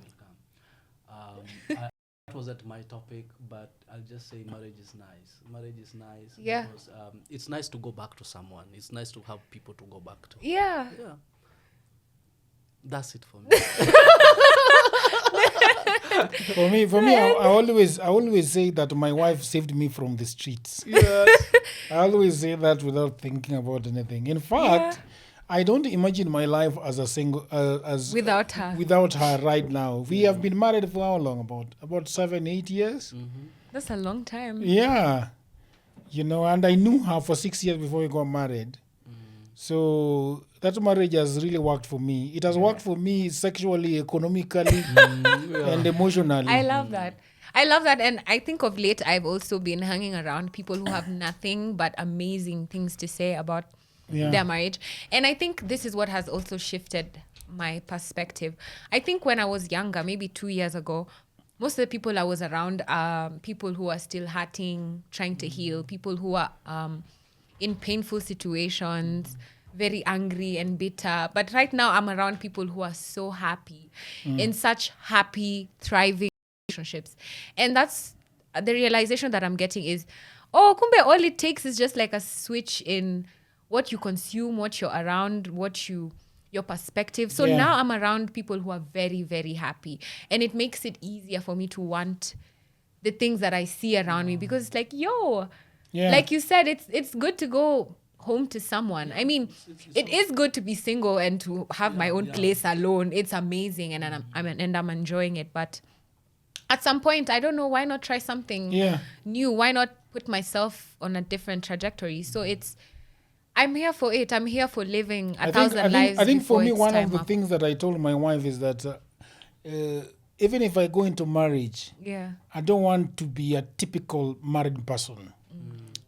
That wasn't my topic, but I'll just say marriage is nice. Marriage is nice. Yeah. Because, it's nice to go back to someone. It's nice to have people to go back to. Yeah. Yeah. That's it for me. For me, I always say that my wife saved me from the streets. Yes. I always say that without thinking about anything. In fact, I don't imagine my life as a single Without her. Without her right now. We have been married for how long? About 7-8 years. That's a long time. Yeah, and I knew her for 6 years before we got married. So that marriage has really worked for me. It has worked for me sexually, economically, and emotionally. I love that. I love that. And I think of late, I've also been hanging around people who have nothing but amazing things to say about their marriage. And I think this is what has also shifted my perspective. I think when I was younger, maybe 2 years ago, most of the people I was around are people who are still hurting, trying to heal, people who are in painful situations, very angry and bitter. But right now, I'm around people who are so happy, in such happy, thriving relationships. And that's the realization that I'm getting is, kumbe, all it takes is just like a switch in what you consume, what you're around, your perspective. So now I'm around people who are very, very happy. And it makes it easier for me to want the things that I see around me, because it's like, like you said, it's good to go home to someone. I mean, it is good to be single and to have my own place alone. It's amazing, and I'm enjoying it. But at some point, I don't know, why not try something new? Why not put myself on a different trajectory? So I'm here for it. I'm here for living a thousand lives. I think for before me, it's one of time the up. things that I told my wife is that even if I go into marriage, I don't want to be a typical married person.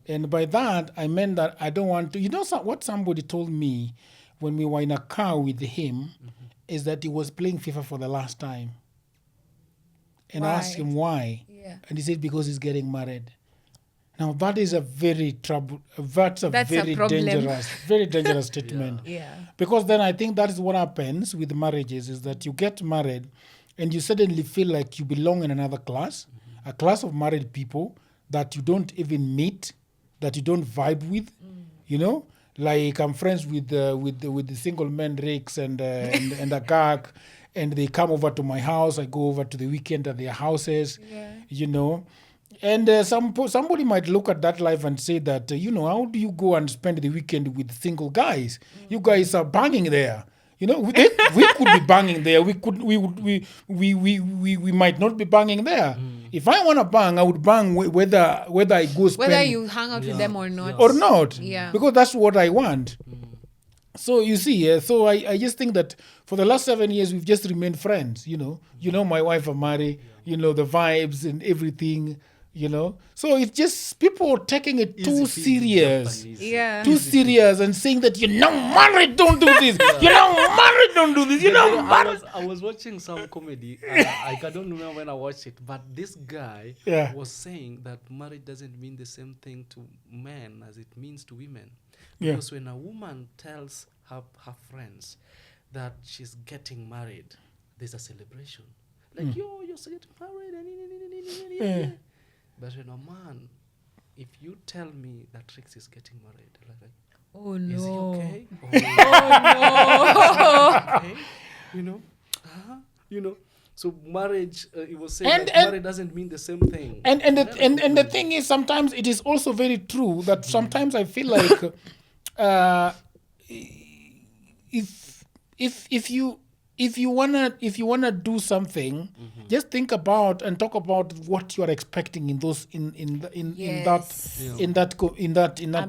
And by that, I meant that I don't want to... what somebody told me when we were in a car with him is that he was playing FIFA for the last time. And I asked him why. And he said, because he's getting married. Now, that is a very that's a very dangerous statement. Because then I think that is what happens with marriages, is that you get married and you suddenly feel like you belong in another class, a class of married people that you don't even meet, that you don't vibe with, Like I'm friends with the single men, Rex and Agag, and they come over to my house. I go over to the weekend at their houses, And somebody might look at that life and say that, how do you go and spend the weekend with single guys? You guys are banging there. We could be banging there. We might not be banging there. If I want to bang, I would bang whether I go spend... Whether you hang out with them or not. Or not. Yeah. Because that's what I want. So you see, so I just think that for the last 7 years, we've just remained friends, my wife and Mary, the vibes and everything, So it's just people taking it too serious. Too serious and saying that, married, don't do this. Married, don't do this. Married. I was watching some comedy. I don't remember when I watched it, but this guy was saying that marriage doesn't mean the same thing to men as it means to women. Because when a woman tells her friends that she's getting married, there's a celebration. Like, you're getting married. But when a man, if you tell me that Trix is getting married, like, oh is he no. okay? Okay? So marriage, it was saying that marriage doesn't mean the same thing. And the thing is, sometimes it is also very true that sometimes I feel like if you wanna do something, just think about and talk about what you are expecting in that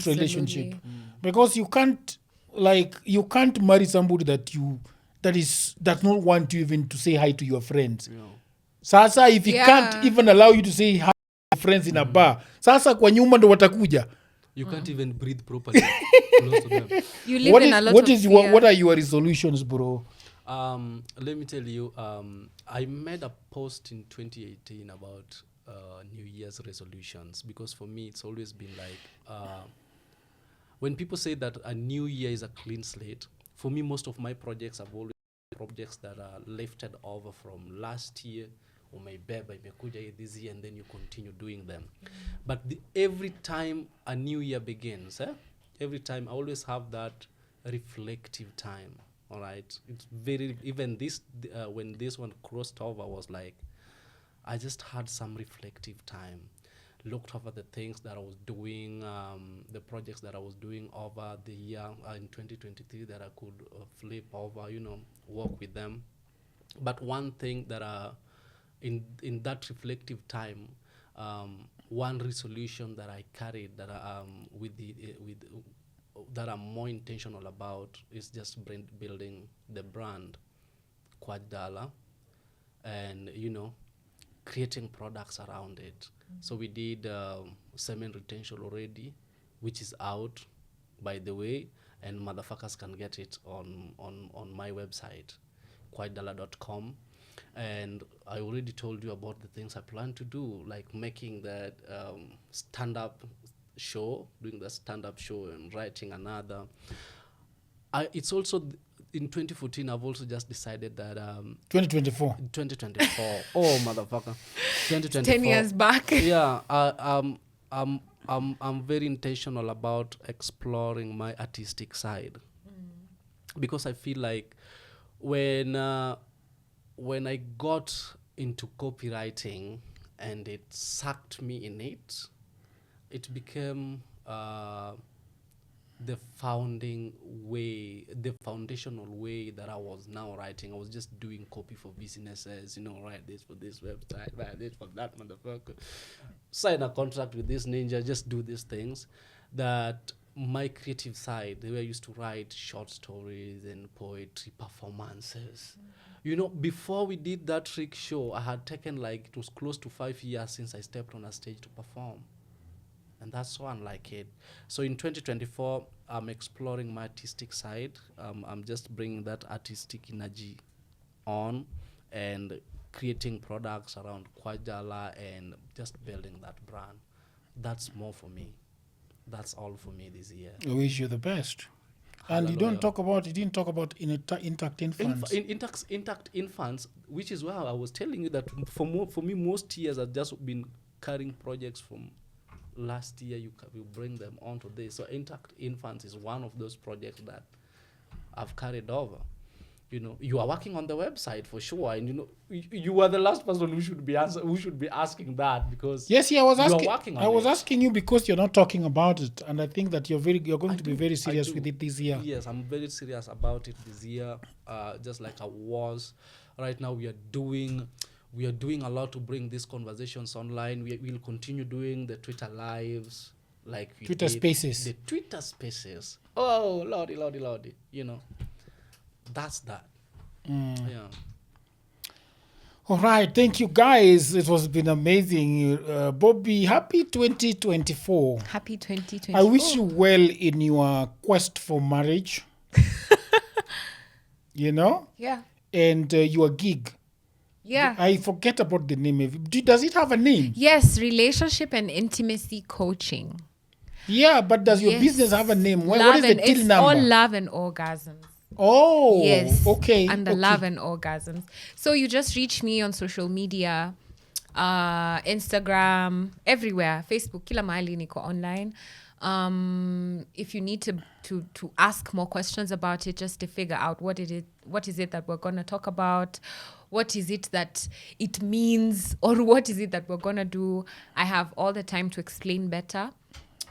relationship, because you can't marry somebody that does not want you even to say hi to your friends. Sasa if he can't even allow you to say hi to your friends in a bar, sasa kwa nyumba ndo watakuja. You can't even breathe properly close to them. You live in a lot of fear. What are your resolutions, bro? Let me tell you, I made a post in 2018 about New Year's resolutions, because for me it's always been like when people say that a new year is a clean slate, for me most of my projects have always been projects that are lifted over from last year, umeibeba imekuja this year, and then you continue doing them. But every time a new year begins, every time I always have that reflective time. All right, it's very, even this when this one crossed over, was like I just had some reflective time, looked over the things that I was doing, the projects that I was doing over the year in 2023 that I could flip over, work with them. But one thing that in that reflective time, one resolution that I carried that that I'm more intentional about is just building the brand Kwajdala, and creating products around it. So we did Semen Retention already, which is out, by the way, and motherfuckers can get it on my website, kwajdala.com. And I already told you about the things I plan to do, like making that stand-up show, doing the stand-up show, and writing another. It's also in 2014, I've also just decided that 2024. 2024. Oh, motherfucker. 2024. 10 years back. Yeah, I'm very intentional about exploring my artistic side, because I feel like when I got into copywriting and it sucked me in it, it became the foundational way that I was now writing. I was just doing copy for businesses, write this for this website, write this for that motherfucker, sign a contract with this ninja, just do these things. That my creative side, the way I used to write short stories and poetry performances. Before we did that trick show, I had taken it was close to 5 years since I stepped on a stage to perform. And that's so unlike it. So in 2024, I'm exploring my artistic side. I'm just bringing that artistic energy on and creating products around Kwajdala and just building that brand. That's more for me. That's all for me this year. I wish you the best. And you didn't talk about intact infants. Intact infants, which is why I was telling you that for me, most years I've just been carrying projects from last year. You bring them on to this. So intact infants is one of those projects that I've carried over. You are working on the website for sure, and you are the last person who should be asking that, because yes, I was asking. Working on I was it. asking you because you're not talking about it, and I think that you're going to be very serious with it this year. Yes, I'm very serious about it this year, just like I was. Right now, we are doing a lot to bring these conversations online. We'll continue doing the Twitter lives, like Twitter Spaces. The Twitter Spaces. Oh, lordy. That's that. Yeah. All right, thank you guys. It was been amazing. Bobby, happy 2024. Happy 2024. I wish you well in your quest for marriage. Yeah. And your gig. Yeah. I forget about the name. Does it have a name? Yes, relationship and intimacy coaching. Yeah, but does your business have a name? What is the till it's number? all love and orgasms. Oh, Yes. okay. Under love and orgasms. So you just reach me on social media, Instagram, everywhere, Facebook, kila mahali niko online. If you need to ask more questions about it, just to figure out what is it that we're going to talk about, what is it that it means, or what is it that we're going to do, I have all the time to explain better.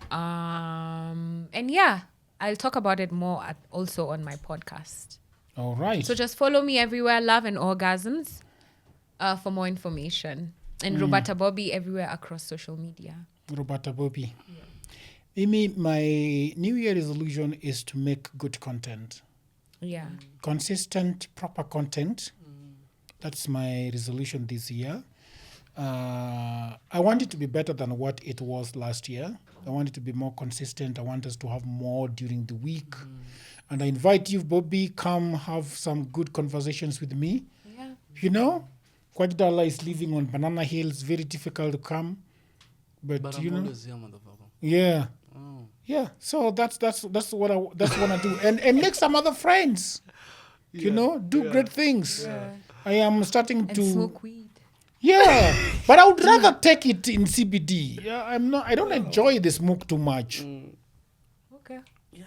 And yeah, I'll talk about it more also on my podcast. All right. So just follow me everywhere, Love and Orgasms, for more information. And Roberta Bobby everywhere across social media. Roberta Bobby. Yeah. Mimi, my New Year resolution is to make good content. Yeah. Consistent, proper content. That's my resolution this year. I want it to be better than what it was last year. I want it to be more consistent. I want us to have more during the week. And I invite you, Bobby, come have some good conversations with me. Yeah. Kwajidala is living on Banana Hills, very difficult to come. But I'm you know, always here, motherfucker. yeah. Oh. Yeah, so that's what I do, and make some other friends. You know, do great things. I am starting And to smoke weed. yeah, but I would rather take it in CBD. Yeah, I don't enjoy the smoke too much. Okay. Yeah,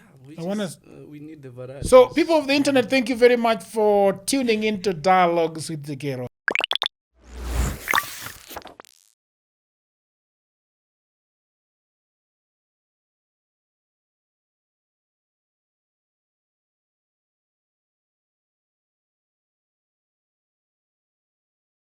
we need the variety. So, people of the internet, thank you very much for tuning into Dialogues with the Gero.